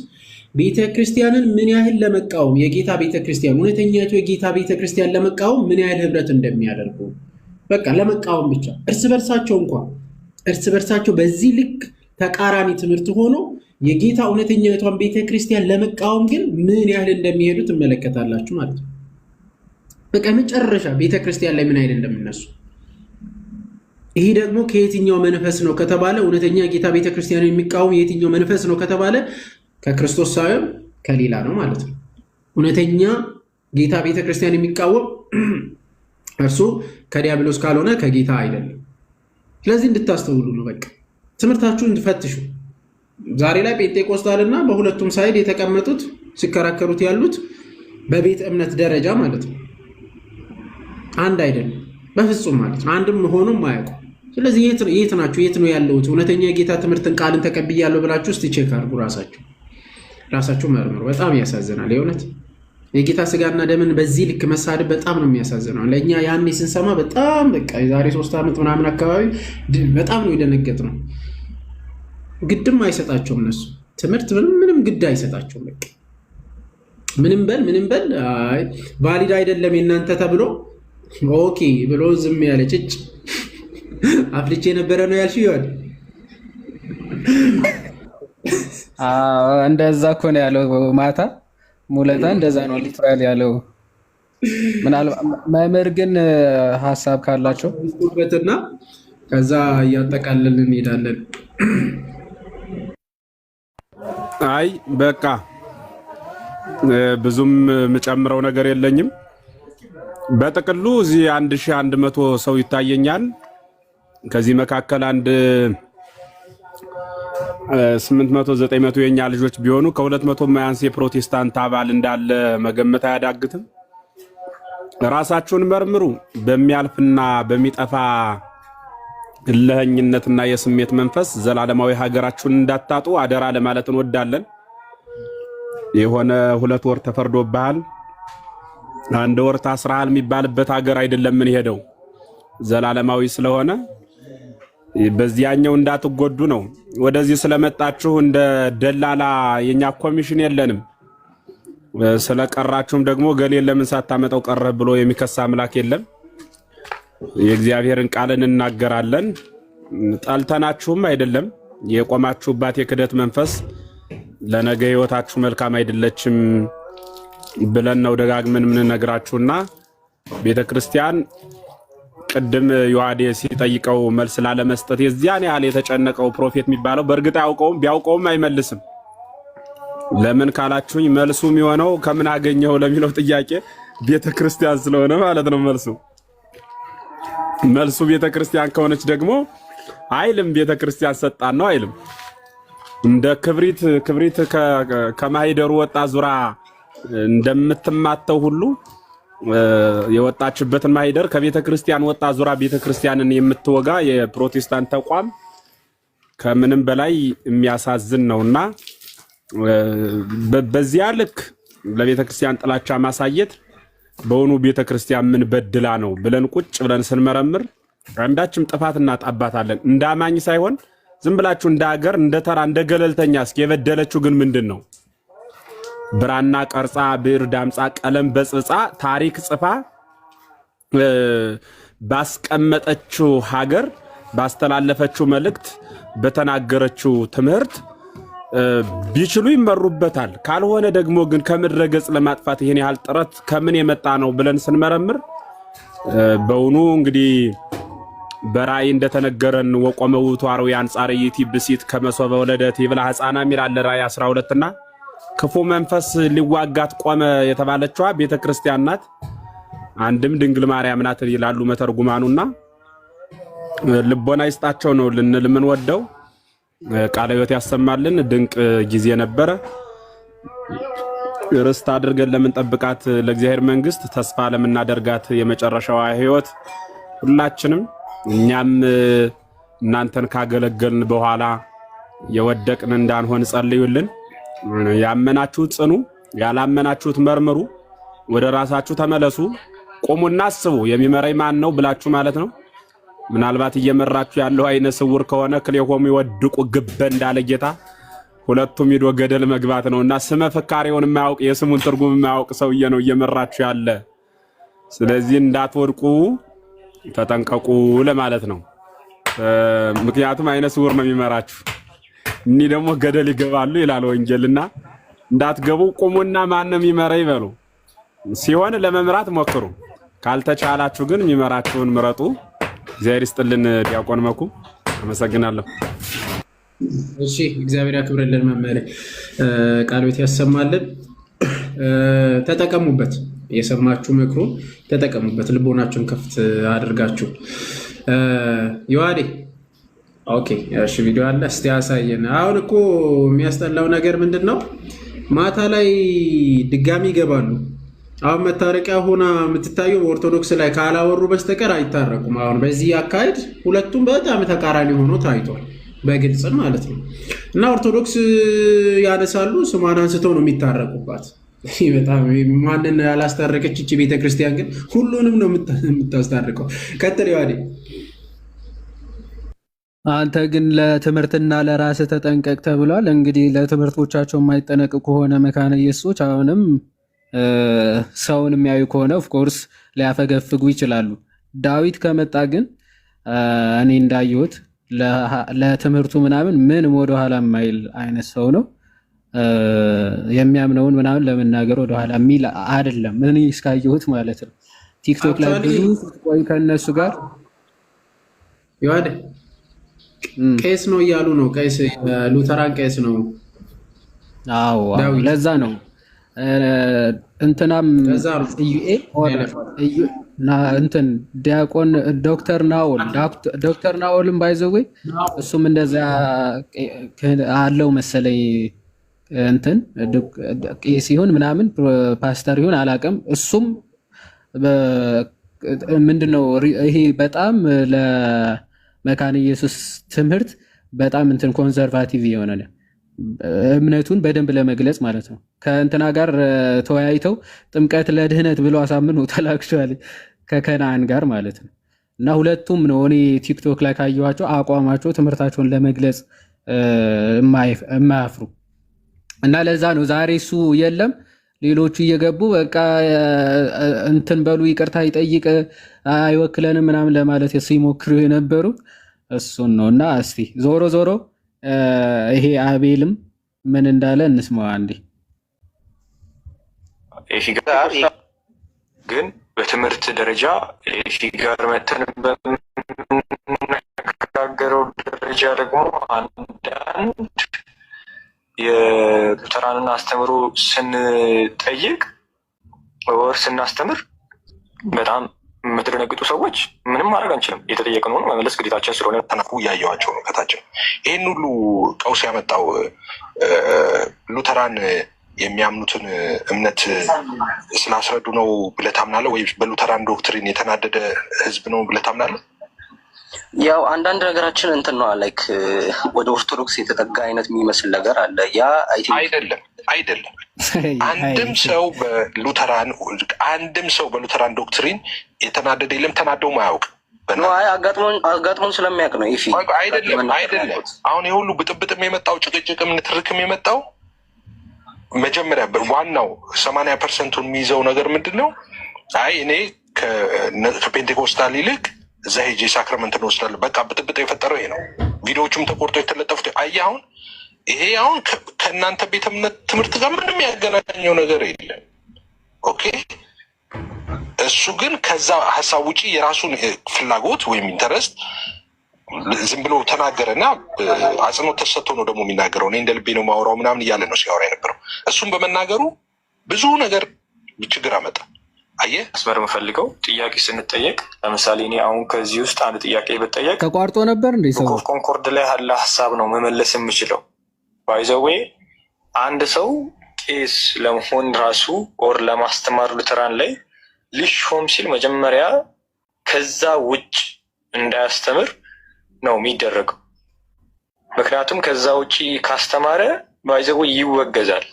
ቤተክርስቲያንን ምን ያህል ለመቃወም የጌታ ቤተክርስቲያን እውነተኛቱ የጌታ ቤተክርስቲያን ለመቃወም ምን ያህል ህብረት እንደሚያደርጉ በቃ ለመቃወም ብቻ እርስ በርሳቸው በዚህ ልክ ተቃራኒ ትምህርት ሆኖ የጌታ እውነተኛቷን ቤተክርስቲያን ለመቃወም ግን ምን ያህል እንደሚሄዱ ትመለከታላችሁ ማለት ነው። በቃ መጨረሻ ቤተክርስቲያን ላይ ምን ያህል እንደሚነሱ። ይሄ ደግሞ ከየትኛው መንፈስ ነው ከተባለ እውነተኛ የጌታ ቤተክርስቲያን የሚቃወም የትኛው መንፈስ ነው ከተባለ ከክርስቶስ ሳይሆን ከሌላ ነው ማለት ነው። እውነተኛ ጌታ ቤተክርስቲያን የሚቃወም እርሱ ከዲያብሎስ ካልሆነ ከጌታ አይደለም። ስለዚህ እንድታስተውሉ ነው። በቃ ትምህርታችሁን እንድፈትሹ። ዛሬ ላይ ጴንጤቆስታልና በሁለቱም ሳይድ የተቀመጡት ሲከራከሩት ያሉት በቤተ እምነት ደረጃ ማለት ነው አንድ አይደለም በፍጹም ማለት ነው። አንድም ሆኖም አያውቁ። ስለዚህ የት ናችሁ? የት ነው ያለሁት? እውነተኛ የጌታ ትምህርትን ቃልን ተቀብያለሁ ብላችሁ እስቲ ቼክ አድርጉ። ራሳችሁ መርምሩ። በጣም ያሳዝናል። የእውነት የጌታ ስጋና ደምን በዚህ ልክ መሳደብ በጣም ነው የሚያሳዝነው። ለእኛ ያኔ ስንሰማ በጣም በቃ የዛሬ 3 ዓመት ምናምን አካባቢ በጣም ነው የደነገጥ ነው። ግድም አይሰጣቸውም እነሱ ትምህርት ምንም ግድ አይሰጣቸውም። በቃ ምንም በል አይ ቫሊድ አይደለም የእናንተ ተብሎ ኦኬ ብሎ ዝም ያለ ጭጭ አፍልቼ ነበረ ነው ያልሽው ይሆን? እንደዛ እኮ ነው ያለው ማታ ሙለታ እንደዛ ነው ሊትራሊ ያለው። ምናልባት መምህር ግን ሀሳብ ካላቸው በትና ከዛ እያጠቃለልን እንሄዳለን። አይ በቃ ብዙም የምጨምረው ነገር የለኝም። በጥቅሉ እዚህ 1100 ሰው ይታየኛል። ከዚህ መካከል አንድ 800 900 የኛ ልጆች ቢሆኑ ከ200 ማያንስ የፕሮቴስታንት አባል እንዳለ መገመት አያዳግትም። ራሳችሁን መርምሩ። በሚያልፍና በሚጠፋ እልህኝነትና የስሜት መንፈስ ዘላለማዊ ሀገራችሁን እንዳታጡ አደራ ለማለት እንወዳለን። የሆነ 2 ወር ተፈርዶብሃል፣ 1 ወር ታስረሃል የሚባልበት ሀገር አይደለም ምን ሄደው ዘላለማዊ ስለሆነ በዚያኛው እንዳትጎዱ ነው። ወደዚህ ስለመጣችሁ እንደ ደላላ የኛ ኮሚሽን የለንም። ስለቀራችሁም ደግሞ ገሌን ለምን ሳታመጣው ቀረህ ብሎ የሚከሳ አምላክ የለም። የእግዚአብሔርን ቃል እንናገራለን። ጠልተናችሁም አይደለም። የቆማችሁባት የክደት መንፈስ ለነገ ህይወታችሁ መልካም አይደለችም ብለን ነው ደጋግመን የምንነግራችሁና ቤተክርስቲያን ቅድም ዮሐዴ ሲጠይቀው መልስ ላለመስጠት የዚያን ያህል የተጨነቀው ፕሮፌት የሚባለው በእርግጥ ያውቀውም ቢያውቀውም አይመልስም። ለምን ካላችሁኝ መልሱ የሚሆነው ከምን አገኘው ለሚለው ጥያቄ ቤተክርስቲያን ስለሆነ ማለት ነው። መልሱ ቤተክርስቲያን ከሆነች ደግሞ አይልም ቤተክርስቲያን ሰጣን ነው አይልም። እንደ ክብሪት ከማይደሩ ወጣ ዙራ እንደምትማተው ሁሉ የወጣችበትን ማይደር ከቤተክርስቲያን ወጣ ዙራ ቤተክርስቲያንን የምትወጋ የፕሮቴስታንት ተቋም ከምንም በላይ የሚያሳዝን ነውና በዚያ ልክ ለቤተክርስቲያን ጥላቻ ማሳየት በእውኑ ቤተክርስቲያን ምን በድላ ነው ብለን ቁጭ ብለን ስንመረምር አንዳችም ጥፋት እናጣባታለን። እንዳማኝ ሳይሆን ዝም ብላችሁ እንደ ሀገር እንደ ተራ እንደ ገለልተኛ እስኪ የበደለችው ግን ምንድነው? ብራና ቀርጻ ብዕር ዳምጻ ቀለም በጽጻ ታሪክ ጽፋ ባስቀመጠችው ሀገር ባስተላለፈችው መልእክት በተናገረችው ትምህርት ቢችሉ ይመሩበታል። ካልሆነ ደግሞ ግን ከምድረ ገጽ ለማጥፋት ይሄን ያህል ጥረት ከምን የመጣ ነው ብለን ስንመረምር በእውኑ እንግዲህ በራእይ እንደተነገረን ወቆመው ተዋረው ያንጻር ይቲብሲት ከመሶበ ወለደት ይብላ ህፃና ሚላል ራእይ 12 እና ክፉ መንፈስ ሊዋጋት ቆመ የተባለችዋ ቤተክርስቲያን ናት። አንድም ድንግል ማርያም ናት ይላሉ መተርጉማኑና ልቦና ይስጣቸው ነው ልንል ምን ወደው ቃለ ሕይወት ያሰማልን። ድንቅ ጊዜ ነበረ። ርስት አድርገን ለምን ጠብቃት ለእግዚአብሔር መንግስት ተስፋ ለምናደርጋት የመጨረሻዋ ሕይወት ሁላችንም እኛም እናንተን ካገለገልን በኋላ የወደቅን እንዳንሆን ጸልዩልን። ያመናችሁት ጽኑ፣ ያላመናችሁት መርምሩ፣ ወደ ራሳችሁ ተመለሱ፣ ቆሙና አስቡ የሚመራኝ ማን ነው ብላችሁ ማለት ነው። ምናልባት እየመራችሁ ያለው አይነ ስውር ከሆነ ክሌሆሙ ይወድቁ ግበ እንዳለ ጌታ ሁለቱም ሂዶ ገደል መግባት ነውና ስመ ፍካሬውን የማያውቅ የስሙን ትርጉም የማያውቅ ሰውዬ ነው እየመራችሁ ያለ። ስለዚህ እንዳትወድቁ ተጠንቀቁ ለማለት ነው። ምክንያቱም አይነ ስውር ነው የሚመራችሁ። እኒ ደግሞ ገደል ይገባሉ ይላል ወንጌልና እንዳትገቡ ቁሙና ማንም ይመራ ይበሉ። ሲሆን ለመምራት ሞክሩ፣ ካልተቻላችሁ ግን የሚመራችሁን ምረጡ። እግዚአብሔር ይስጥልን። ዲያቆን መኩ አመሰግናለሁ። እሺ እግዚአብሔር ያክብርልን። መምህር ቃለ ሕይወት ያሰማልን። ተጠቀሙበት፣ የሰማችሁ ምክሩ ተጠቀሙበት። ልቦናችሁን ከፍት አድርጋችሁ ዮሐዴ ኦኬ እሺ ቪዲዮ አለ እስቲ ያሳየን። አሁን እኮ የሚያስጠላው ነገር ምንድን ነው? ማታ ላይ ድጋሚ ይገባሉ። አሁን መታረቂያ ሆና የምትታየው ኦርቶዶክስ ላይ ካላወሩ በስተቀር አይታረቁም። አሁን በዚህ አካሄድ ሁለቱም በጣም ተቃራኒ ሆኖ ታይቷል፣ በግልጽ ማለት ነው። እና ኦርቶዶክስ ያነሳሉ፣ ስሟን አንስተው ነው የሚታረቁባት። በጣም ማንን ያላስታረቀች እቺ ቤተክርስቲያን ግን ሁሉንም ነው የምታስታርቀው። ቀጥል ዮሐዴ። አንተ ግን ለትምህርትና ለራስህ ተጠንቀቅ ተብሏል። እንግዲህ ለትምህርቶቻቸው የማይጠነቅ ከሆነ መካነ ኢየሱሶች አሁንም ሰውን የሚያዩ ከሆነ ኦፍኮርስ ሊያፈገፍጉ ይችላሉ። ዳዊት ከመጣ ግን እኔ እንዳየሁት ለትምህርቱ ምናምን ምንም ወደኋላ የማይል አይነት ሰው ነው። የሚያምነውን ምናምን ለመናገር ወደኋላ የሚል አይደለም፣ እኔ እስካየሁት ማለት ነው። ቲክቶክ ላይ ብዙ ቆይ ከነሱ ጋር ይዋደ ቄስ ነው እያሉ ነው። ቄስ ሉተራን ቄስ ነው። አዎ ለዛ ነው እንትናም እንትን ዲያቆን ዶክተር ናኦልም ባይዘወይ እሱም እንደዛ አለው መሰለኝ እንትን ቄስ ይሁን ምናምን ፓስተር ይሁን አላውቅም። እሱም ምንድነው ይሄ በጣም ለመካነ ኢየሱስ ትምህርት በጣም እንትን ኮንሰርቫቲቭ የሆነ ነው እምነቱን በደንብ ለመግለጽ ማለት ነው። ከእንትና ጋር ተወያይተው ጥምቀት ለድህነት ብሎ አሳምኖ ተላክቷል ከከናን ጋር ማለት ነው። እና ሁለቱም ነው እኔ ቲክቶክ ላይ ካየኋቸው አቋማቸው ትምህርታቸውን ለመግለጽ የማያፍሩ እና ለዛ ነው ዛሬ እሱ የለም ሌሎቹ እየገቡ በቃ እንትን በሉ ይቅርታ ይጠይቅ አይወክለንም ምናምን ለማለት ሲሞክሩ የነበሩ እሱን ነው። እና እስቲ ዞሮ ዞሮ ይሄ አቤልም ምን እንዳለ እንስማው አንዴ። ኤፊ ጋር ግን በትምህርት ደረጃ ኤፊ ጋር መተን በምንነጋገረው ደረጃ ደግሞ አንዳንድ የሉተራንን አስተምሮ ስንጠይቅ ወር ስናስተምር በጣም የምትደነግጡ ሰዎች ምንም ማድረግ አንችልም። የተጠየቅነውን መመለስ ግዴታችን ስለሆነ ተናፉ እያየዋቸው ነው ከታችን። ይህን ሁሉ ቀውስ ያመጣው ሉተራን የሚያምኑትን እምነት ስላስረዱ ነው ብለህ ታምናለህ? ወይ በሉተራን ዶክትሪን የተናደደ ህዝብ ነው ብለህ ታምናለህ? ያው አንዳንድ ነገራችን እንትን ነው ላይክ ወደ ኦርቶዶክስ የተጠጋ አይነት የሚመስል ነገር አለ። ያ አይደለም። አንድም ሰው በሉተራን ዶክትሪን የተናደደ የለም። ተናደውም አያውቅም። አጋጥሞን ስለሚያውቅ ነው። አይደለም። አሁን የሁሉ ብጥብጥም የመጣው ጭቅጭቅም ንትርክም የመጣው መጀመሪያ ዋናው 80% የሚይዘው ነገር ምንድን ነው? አይ እኔ ከፔንቴኮስታል ይልቅ እዛ ሄጄ ሳክራመንትን ወስዳለሁ። በቃ ብጥብጥ የፈጠረው ይሄ ነው። ቪዲዮዎቹም ተቆርጦ የተለጠፉት አየህ። አሁን ይሄ አሁን ከእናንተ ቤተ እምነት ትምህርት ጋር ምንም ያገናኘው ነገር የለም። ኦኬ። እሱ ግን ከዛ ሀሳብ ውጭ የራሱን ፍላጎት ወይም ኢንተረስት ዝም ብሎ ተናገረና አጽንኦት ተሰጥቶ ነው ደግሞ የሚናገረው። እኔ እንደ ልቤ ነው ማውራው ምናምን እያለ ነው ሲያወራ የነበረው። እሱም በመናገሩ ብዙ ነገር ችግር አመጣ። አየህ መስመር የምፈልገው ጥያቄ ስንጠየቅ ለምሳሌ እኔ አሁን ከዚህ ውስጥ አንድ ጥያቄ ብጠየቅ ተቋርጦ ነበር እንዴ? ሰው ኮንኮርድ ላይ ያለ ሀሳብ ነው መመለስ የምችለው። ባይዘዌ አንድ ሰው ቄስ ለመሆን ራሱ ኦር ለማስተማር ሉተራን ላይ ሊሾም ሲል መጀመሪያ ከዛ ውጭ እንዳያስተምር ነው የሚደረገው። ምክንያቱም ከዛ ውጭ ካስተማረ ባይዘዌ ይወገዛል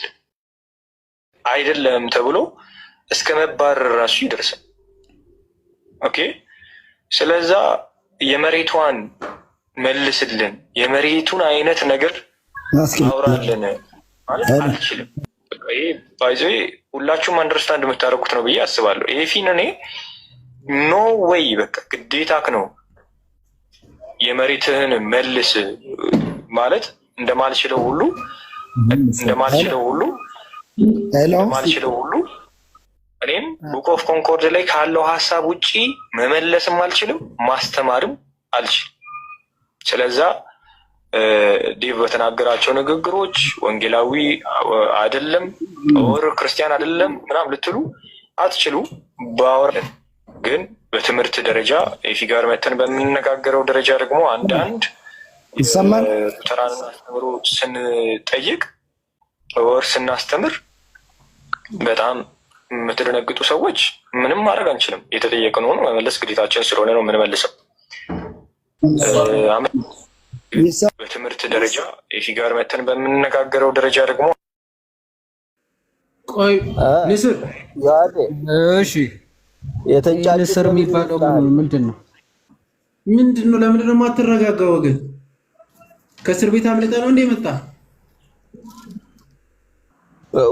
አይደለም ተብሎ እስከ መባረር ራሱ ይደርሳል። ኦኬ። ስለዛ የመሬቷን መልስልን፣ የመሬቱን አይነት ነገር አውራልን ማለት አልችልም። ይሄ ባይዘ ሁላችሁም አንደርስታንድ የምታደርጉት ነው ብዬ አስባለሁ። ይሄ ፊን እኔ ኖ ወይ በቃ ግዴታክ ነው የመሬትህን መልስ ማለት እንደማልችለው ሁሉ እኔም ቡክ ኦፍ ኮንኮርድ ላይ ካለው ሀሳብ ውጭ መመለስም አልችልም፣ ማስተማርም አልችልም። ስለዛ ዴቭ በተናገራቸው ንግግሮች ወንጌላዊ አይደለም ኦር ክርስቲያን አይደለም ምናምን ልትሉ አትችሉ። ባወራን ግን በትምህርት ደረጃ ኤፊ ጋር መተን በምንነጋገረው ደረጃ ደግሞ አንዳንድ ሉተራንን አስተምሮ ስንጠይቅ ወር ስናስተምር በጣም የምትደነግጡ ሰዎች ምንም ማድረግ አንችልም። የተጠየቅነውን መመለስ ግዴታችን ስለሆነ ነው የምንመልሰው። በትምህርት ደረጃ ኤፊ ጋር መተን በምንነጋገረው ደረጃ ደግሞ ቆይ ንስር እሺ፣ ንስር የሚባለው ምንድን ነው? ለምንድን ነው የማትረጋጋው? ወገን ከእስር ቤት አምልጠ ነው እንደ መጣ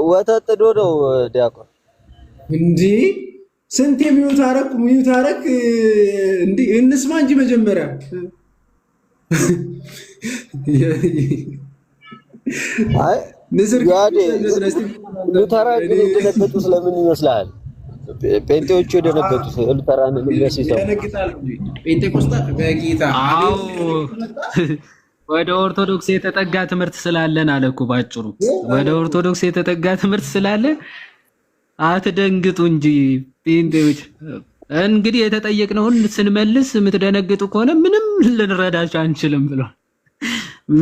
ወተት ጥዶ ነው ዲያቆን እንዴ ስንት የሚዩት አረቅ እንዴ እንስማ እንጂ መጀመሪያ አይ ንስር ሉተራን የደነገጡ ስለምን ይመስላል? ጴንጤዎቹ የደነገጡት ሉተራን ሲሰሙ ጴንጤቆስጣ በጌታ ወደ ኦርቶዶክስ የተጠጋ ትምህርት ስላለን አለ እኮ ባጭሩ። ወደ ኦርቶዶክስ የተጠጋ ትምህርት ስላለ አትደንግጡ እንጂ ጴንጤዎች። እንግዲህ የተጠየቅነውን ስንመልስ የምትደነግጡ ከሆነ ምንም ልንረዳችሁ አንችልም ብሏል።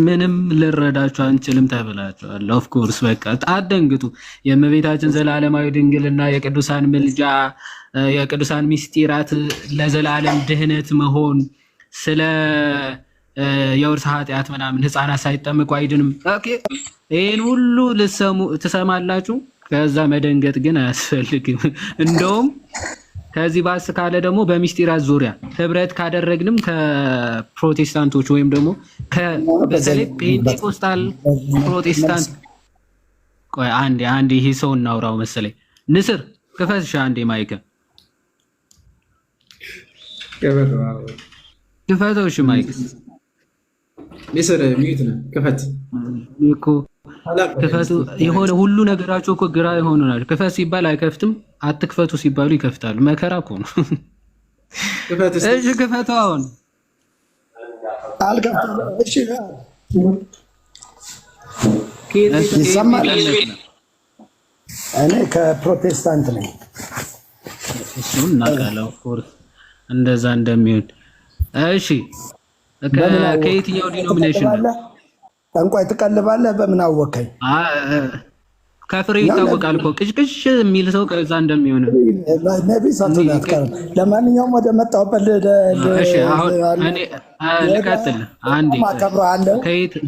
ምንም ልንረዳችሁ አንችልም ተብላችኋል። ኦፍ ኮርስ በቃ አትደንግጡ። የእመቤታችን ዘላለማዊ ድንግልና፣ የቅዱሳን ምልጃ፣ የቅዱሳን ሚስጢራት ለዘላለም ድህነት መሆን፣ ስለ የውርስ ኃጢአት ምናምን ህፃናት ሳይጠመቁ አይድንም። ኦኬ ይሄን ሁሉ ትሰማላችሁ። ከዛ መደንገጥ ግን አያስፈልግም። እንደውም ከዚህ ባስ ካለ ደግሞ በሚስጢራት ዙሪያ ህብረት ካደረግንም ከፕሮቴስታንቶች ወይም ደግሞ በተለይ ፔንቴኮስታል ፕሮቴስታንት ቆይ አንዴ ይሄ ሰው እናውራው መሰለኝ። ንስር ክፈትሽ አንዴ ማይከ ክፈተው። እሺ ማይክ ንስር ሚዩት ነው። ክፈት እኮ ክፈቱ። የሆነ ሁሉ ነገራቸው እኮ ግራ የሆኑ ናቸው። ክፈት ሲባል አይከፍትም፣ አትክፈቱ ሲባሉ ይከፍታሉ። መከራ እኮ ነው። እሺ ክፈተው። አሁን አልከፍትም። እሺ ይሰማል። እኔ ከፕሮቴስታንት ነኝ። እሱን እናውቃለን። ኦፍኮርስ እንደዛ እንደሚሆን። እሺ ከየትኛው ዲኖሚኔሽን ነው? ጠንቋይ ትቀልባለህ? በምን አወከኝ? ከፍሬ ይታወቃል እኮ ቅጭቅጭ የሚል ሰው ከዛ እንደሚሆን ነቢ ሳትናት። ለማንኛውም ወደ መጣሁበት ልቀጥል። አንዴ አከብረሃለሁ።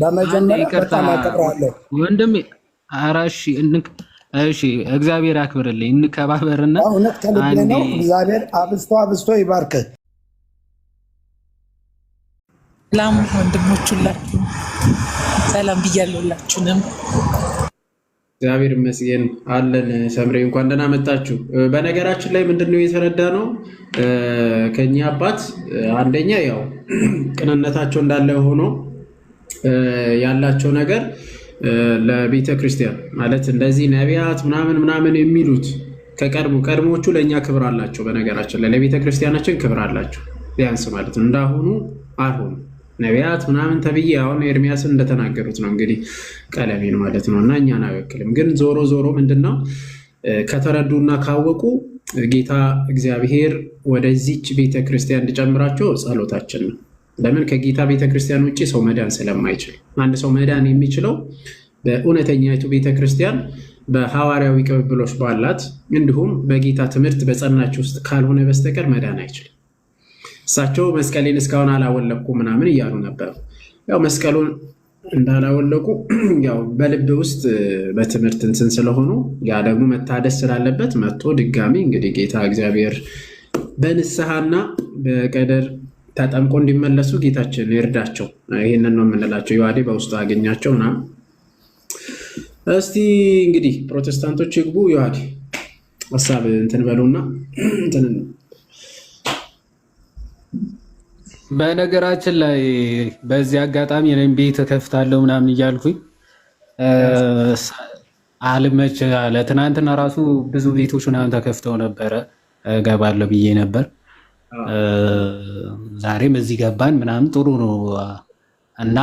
በመጀመሪያ በጣም አከብረሃለሁ ወንድሜ። ኧረ እሺ እግዚአብሔር ያክብርልኝ። እንከባበርና እውነት ከልቤ ነው። እግዚአብሔር አብዝቶ ይባርክህ። ሰላም ወንድሞች ሁላችሁ ሰላም ብያለሁላችሁንም። እግዚአብሔር ይመስገን አለን። ሰምሬ እንኳን ደህና መጣችሁ። በነገራችን ላይ ምንድነው የተረዳ ነው ከኛ አባት አንደኛ ያው ቅንነታቸው እንዳለ ሆኖ ያላቸው ነገር ለቤተ ክርስቲያን ማለት እንደዚህ ነቢያት ምናምን የሚሉት ቀድሞቹ ለእኛ ክብር አላቸው። በነገራችን ላይ ለቤተ ክርስቲያናችን ክብር አላቸው ቢያንስ ማለት ነው። እንዳሁኑ አልሆኑ ነቢያት ምናምን ተብዬ አሁን ኤርሚያስን እንደተናገሩት ነው እንግዲህ ቀለሜን ማለት ነው። እና እኛን አይወክልም። ግን ዞሮ ምንድነው ከተረዱና ካወቁ ጌታ እግዚአብሔር ወደዚች ቤተክርስቲያን እንዲጨምራቸው ጸሎታችን ነው። ለምን ከጌታ ቤተክርስቲያን ውጭ ሰው መዳን ስለማይችል፣ አንድ ሰው መዳን የሚችለው በእውነተኛይቱ ቤተክርስቲያን በሐዋርያዊ ቅብብሎች ባላት እንዲሁም በጌታ ትምህርት በጸናች ውስጥ ካልሆነ በስተቀር መዳን አይችልም። እሳቸው መስቀሌን እስካሁን አላወለቁ ምናምን እያሉ ነበር። ያው መስቀሉን እንዳላወለቁ ያው በልብ ውስጥ በትምህርት እንትን ስለሆኑ ያ ደግሞ መታደስ ስላለበት መጥቶ ድጋሚ እንግዲህ ጌታ እግዚአብሔር በንስሐና በቀደር ተጠምቆ እንዲመለሱ ጌታችን ይርዳቸው። ይህንን ነው የምንላቸው። ዮሐዴ በውስጡ አገኛቸው ና እስቲ እንግዲህ ፕሮቴስታንቶች ይግቡ። ዮሐዴ ሀሳብ እንትን በሉና እንትን በነገራችን ላይ በዚህ አጋጣሚ እኔም ቤት ከፍታለሁ ምናምን እያልኩኝ አልመች አለ። ትናንትና ራሱ ብዙ ቤቶች ምናምን ተከፍተው ነበረ፣ ገባለሁ ብዬ ነበር። ዛሬም እዚህ ገባን ምናምን ጥሩ ነው እና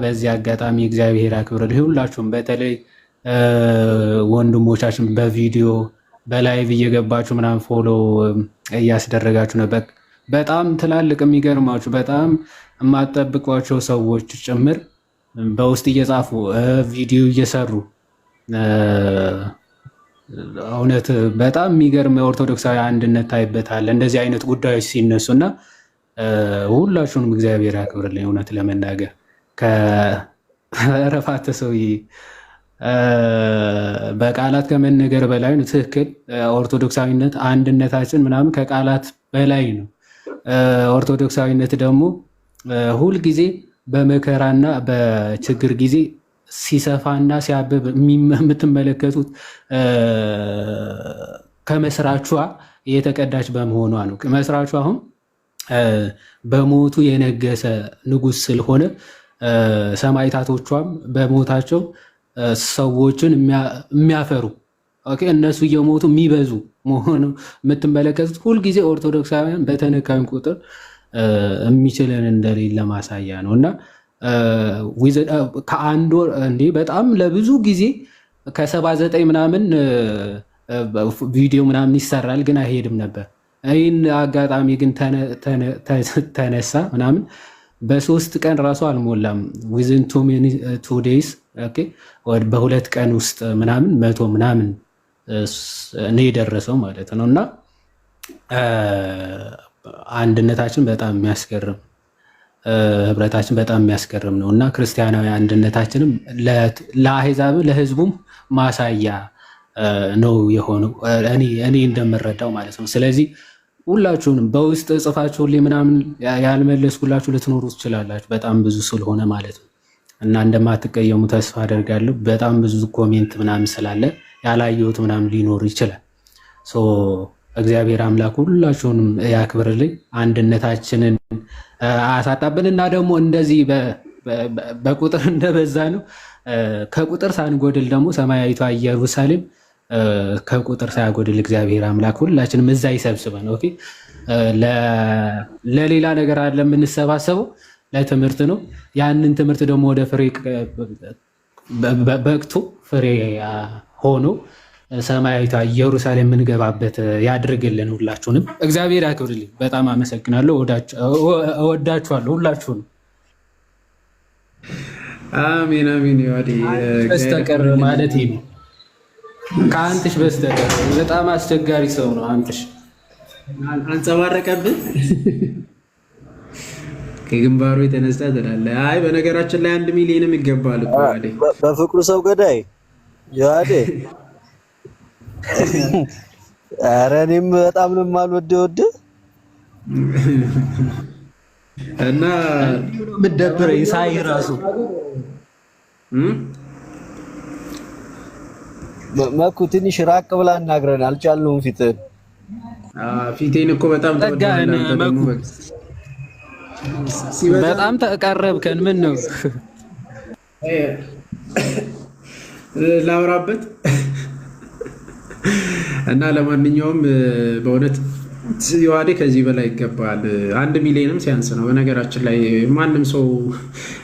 በዚህ አጋጣሚ እግዚአብሔር ያክብርልህ። ሁላችሁም በተለይ ወንድሞቻችን በቪዲዮ በላይቭ እየገባችሁ ምናምን ፎሎ እያስደረጋችሁ ነበር። በጣም ትላልቅ የሚገርማችሁ በጣም የማጠብቋቸው ሰዎች ጭምር በውስጥ እየጻፉ ቪዲዮ እየሰሩ እውነት በጣም የሚገርም የኦርቶዶክሳዊ አንድነት ታይበታል እንደዚህ አይነት ጉዳዮች ሲነሱ እና ሁላችሁንም እግዚአብሔር ያክብርልኝ። እውነት ለመናገር ከረፋተ ሰውዬ በቃላት ከመነገር በላይ ነው። ትክክል። ኦርቶዶክሳዊነት አንድነታችን ምናምን ከቃላት በላይ ነው። ኦርቶዶክሳዊነት ደግሞ ሁልጊዜ በመከራና በችግር ጊዜ ሲሰፋና ሲያብብ የምትመለከቱት ከመስራቿ የተቀዳች በመሆኗ ነው። መስራቿ አሁን በሞቱ የነገሰ ንጉሥ ስለሆነ ሰማዕታቶቿም በሞታቸው ሰዎችን የሚያፈሩ እነሱ እየሞቱ የሚበዙ መሆኑ የምትመለከቱት ሁልጊዜ ኦርቶዶክሳውያን በተነካን ቁጥር የሚችለን እንደሌለ ማሳያ ነው እና ከአንድ ወር እንዲህ በጣም ለብዙ ጊዜ ከ79 ምናምን ቪዲዮ ምናምን ይሰራል፣ ግን አይሄድም ነበር። ይህን አጋጣሚ ግን ተነሳ ምናምን በ3 ቀን ራሱ አልሞላም። ዊዝን 2 ዴይስ በ2 ቀን ውስጥ ምናምን 100 ምናምን ነው የደረሰው ማለት ነው እና አንድነታችን በጣም የሚያስገርም ህብረታችን በጣም የሚያስገርም ነው እና ክርስቲያናዊ አንድነታችንም ለአሕዛብ ለህዝቡም ማሳያ ነው የሆነው እኔ እንደምረዳው ማለት ነው። ስለዚህ ሁላችሁንም በውስጥ ጽፋችሁልኝ ምናምን ያልመለስኩላችሁ ልትኖሩ ትችላላችሁ፣ በጣም ብዙ ስለሆነ ማለት ነው እና እንደማትቀየሙ ተስፋ አደርጋለሁ። በጣም ብዙ ኮሜንት ምናምን ስላለ ያላየሁት ምናምን ሊኖር ይችላል። እግዚአብሔር አምላክ ሁላችሁንም ያክብርልኝ፣ አንድነታችንን አሳጣብን እና ደግሞ እንደዚህ በቁጥር እንደበዛ ነው ከቁጥር ሳንጎድል ደግሞ ሰማያዊቷ ኢየሩሳሌም ከቁጥር ሳያጎድል እግዚአብሔር አምላክ ሁላችንም እዛ ይሰብስበን። ኦኬ ለሌላ ነገር አለ የምንሰባሰበው ለትምህርት ነው። ያንን ትምህርት ደግሞ ወደ ፍሬ በቅቶ ፍሬ ሆኖ ሰማያዊቷ ኢየሩሳሌም የምንገባበት ያድርግልን። ሁላችሁንም እግዚአብሔር ያክብርልኝ። በጣም አመሰግናለሁ። እወዳችኋለሁ ሁላችሁንም። አሜን አሜን። በስተቀር ማለት ነው ከአንትሽ በስተቀር በጣም አስቸጋሪ ሰው ነው። አንትሽ አንጸባረቀብን ከግንባሩ የተነሳ ትላለህ። አይ በነገራችን ላይ 1 ሚሊዮንም ይገባል እኮ አይደል? በፍቅሩ ሰው ገዳይ ዮሐዴ። ኧረ እኔም በጣም ነው የማልወደው እና ምደብረኝ ሳይ ራሱ መኩ ትንሽ ራቅ ብላ እናግረን አልቻልነውም። ፊቴን እኮ በጣም በጣም ተቀረብከን። ምን ነው ላውራበት እና ለማንኛውም በእውነት ዮሐዴ ከዚህ በላይ ይገባል። 1 ሚሊዮንም ሲያንስ ነው። በነገራችን ላይ ማንም ሰው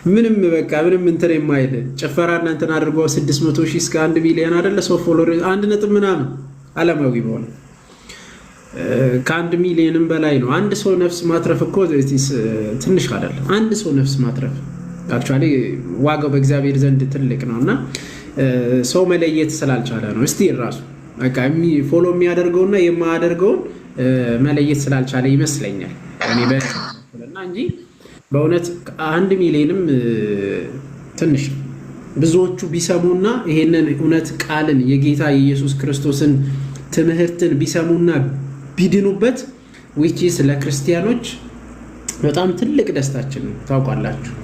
ምንም በቃ ምንም እንትን የማይል ጭፈራ እናንተን አድርጎ 600,000 እስከ 1 ሚሊዮን አይደለ ሰው ፎሎወር 1 ነጥብ ምናምን ዓለማዊ በሆነ ከ1 ሚሊዮንም በላይ ነው። አንድ ሰው ነፍስ ማትረፍ እኮ ትንሽ አይደለም። አንድ ሰው ነፍስ ማትረፍ አክቹዋሊ ዋጋው በእግዚአብሔር ዘንድ ትልቅ ነው እና ሰው መለየት ስላልቻለ ነው። እስቲ ራሱ በቃ ፎሎ የሚያደርገውና የማያደርገውን መለየት ስላልቻለ ይመስለኛል እኔ በእና እንጂ በእውነት 1 ሚሊዮንም ትንሽ ብዙዎቹ ቢሰሙና ይሄንን እውነት ቃልን የጌታ የኢየሱስ ክርስቶስን ትምህርትን ቢሰሙና ቢድኑበት which ለክርስቲያኖች በጣም ትልቅ ደስታችን ነው። ታውቃላችሁ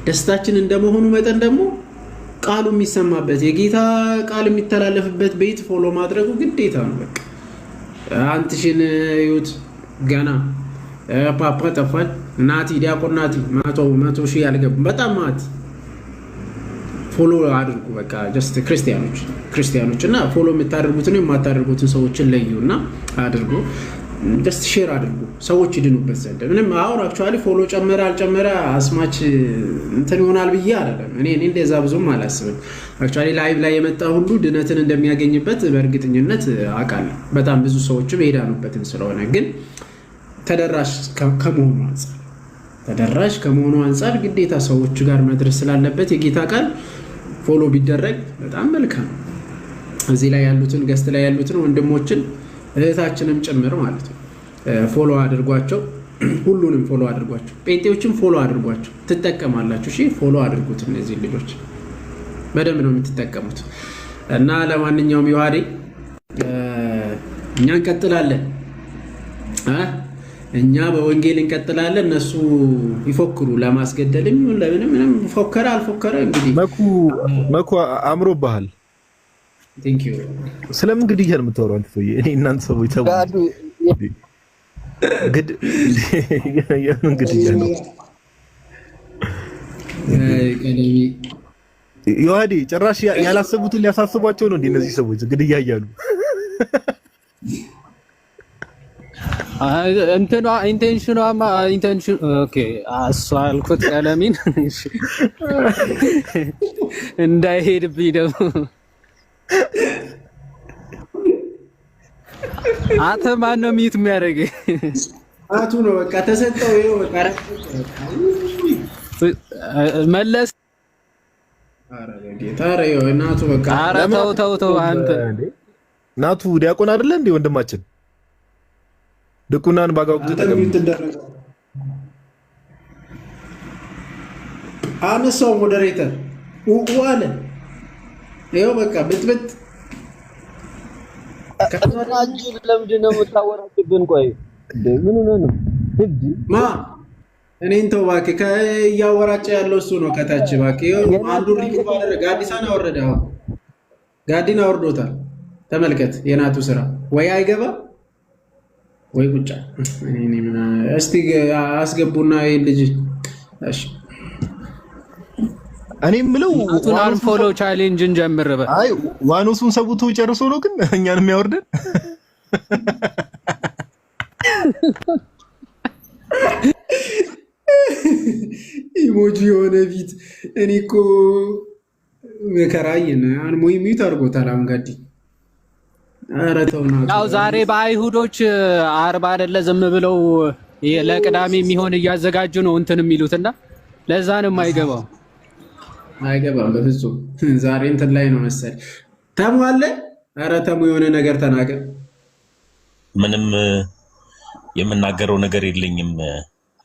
ደስታችን እንደመሆኑ መጠን ደግሞ ቃሉ የሚሰማበት የጌታ ቃል የሚተላለፍበት ቤት ፎሎ ማድረጉ ግዴታ ነው። በቃ አንትሽን ዩት ገና ፓፓ ጠፋል። ናቲ ዲያቆን ናቲ 100,000 ያልገቡ በጣም ማት ፎሎ አድርጉ። በቃ ጀስት ክርስቲያኖች እና ፎሎ የምታደርጉትን የማታደርጉትን ሰዎችን ለዩና አድርጉ። ጀስት ሼር አድርጉ ሰዎች ይድኑበት ዘንድ። ምንም አሁን አክቹአሊ ፎሎ ጨመረ አልጨመረ አስማች እንትን ይሆናል ብዬ አይደለም። እኔ እንደዛ ብዙም አላስብም። አክቹአሊ ላይቭ ላይ የመጣ ሁሉ ድነትን እንደሚያገኝበት በእርግጠኝነት አውቃለሁ። በጣም ብዙ ሰዎችም ይሄዳኑበትን ስለሆነ ግን ተደራሽ ከመሆኑ አንፃር ግዴታ ሰዎች ጋር መድረስ ስላለበት የጌታ ቃል ፎሎ ቢደረግ በጣም መልካም። እዚህ ላይ ያሉትን ገስት ላይ ያሉትን ወንድሞችን እህታችንም ጭምር ማለት ነው ፎሎ አድርጓቸው። ሁሉንም ፎሎ አድርጓቸው። ጴንጤዎችም ፎሎ አድርጓቸው። ትጠቀማላችሁ። እሺ ፎሎ አድርጉት። እነዚህ ልጆች በደንብ ነው የምትጠቀሙት። እና ለማንኛውም ዮሐዴ እኛ እንቀጥላለን። እኛ በወንጌል እንቀጥላለን። እነሱ ይፎክሩ ለማስገደልም ለምንም ፎከረ አልፎከረ እንግዲህ መኩ አምሮብሃል። ቴንክ ዩ። ስለምን ግድያ ነው የምታወራው አንተ ሰውዬ? እኔ እናንተ ሰዎች ተው የምን ግድያ ነው? ዮሐዴ ጭራሽ ያላሰቡትን ሊያሳስቧቸው ነው እንዴ እነዚህ ሰዎች ግድያ እያሉ? እንትኗ ኢንቴንሽን ኦኬ እሷ አልኩት ቀለሚን እንዳይሄድብኝ ደግሞ አንተ ማን ነው ሚት የሚያደርገኝ? አቱ ነው በቃ ተሰጠው። ይኸው በቃ መለስ ኧረ በጌታ ኧረ ይኸው እናቱ በቃ ኧረ ተው አንተ ናቱ ዲያቆን አይደለ እንዴ ወንድማችን? ድቁናን ባጋው ተጠቀም አነሳው ሞዴሬተር ዋለ ይኸው በቃ ብጥብጥ ከተናጅ ለምንድን ነው የምታወራጭብን? ቆይ ምን ሆነ ነው ህድ ማ እኔን ተው እባክህ። ከያወራጨ ያለው እሱ ነው ከታች እባክህ። አንዱ ሪሙቭ አደረገ። ጋዲሳን አወረደ። አሁን ጋዲን አወርዶታል። ተመልከት የናቱ ስራ ወይ አይገባ ወይ ቁጫ። እስቲ አስገቡና ይሄን ልጅ እሺ እኔ የምለው ናቱን አንፎሎ ቻሌንጅን ጀምር በል። አይ ዋኖሱን ሰውቶ ጨርሶ ነው ግን እኛን የሚያወርደን ኢሞጂ የሆነ ፊት። እኔ እኮ መከራዬን አንሞይ ሚዩት አድርጎታል። አሁን ጋዲ ኧረ ተው ናቱ። ያው ዛሬ በአይሁዶች አርባ አይደለ ዝም ብለው ለቅዳሜ የሚሆን እያዘጋጁ ነው እንትን የሚሉትና ለዛ ነው የማይገባው። አይገባም በፍጹም። ዛሬ እንትን ላይ ነው መሰል። ተሙ አለ። ኧረ ተሙ የሆነ ነገር ተናገር። ምንም የምናገረው ነገር የለኝም።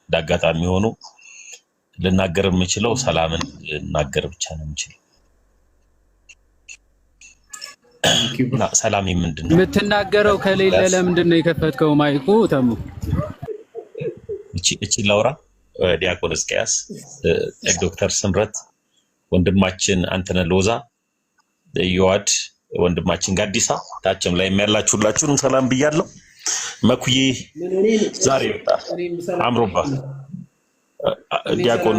እንዳጋጣሚ ሆኖ ልናገር የምችለው ሰላምን ልናገር ብቻ ነው የምችለው። ሰላም ምንድን ነው የምትናገረው? ከሌለ ለምንድን ነው የከፈትከው ማይኩ? ተሙ እቺ ላውራ። ዲያቆን እስቂያስ፣ ዶክተር ስምረት፣ ወንድማችን አንተነህ ሎዛ፣ ዮሐድ፣ ወንድማችን ጋዲሳ፣ ታችም ላይ ያላችሁ ሁላችሁንም ሰላም ብያለሁ። መኩዬ ዛሬ ወጣ አምሮባ፣ ዲያቆን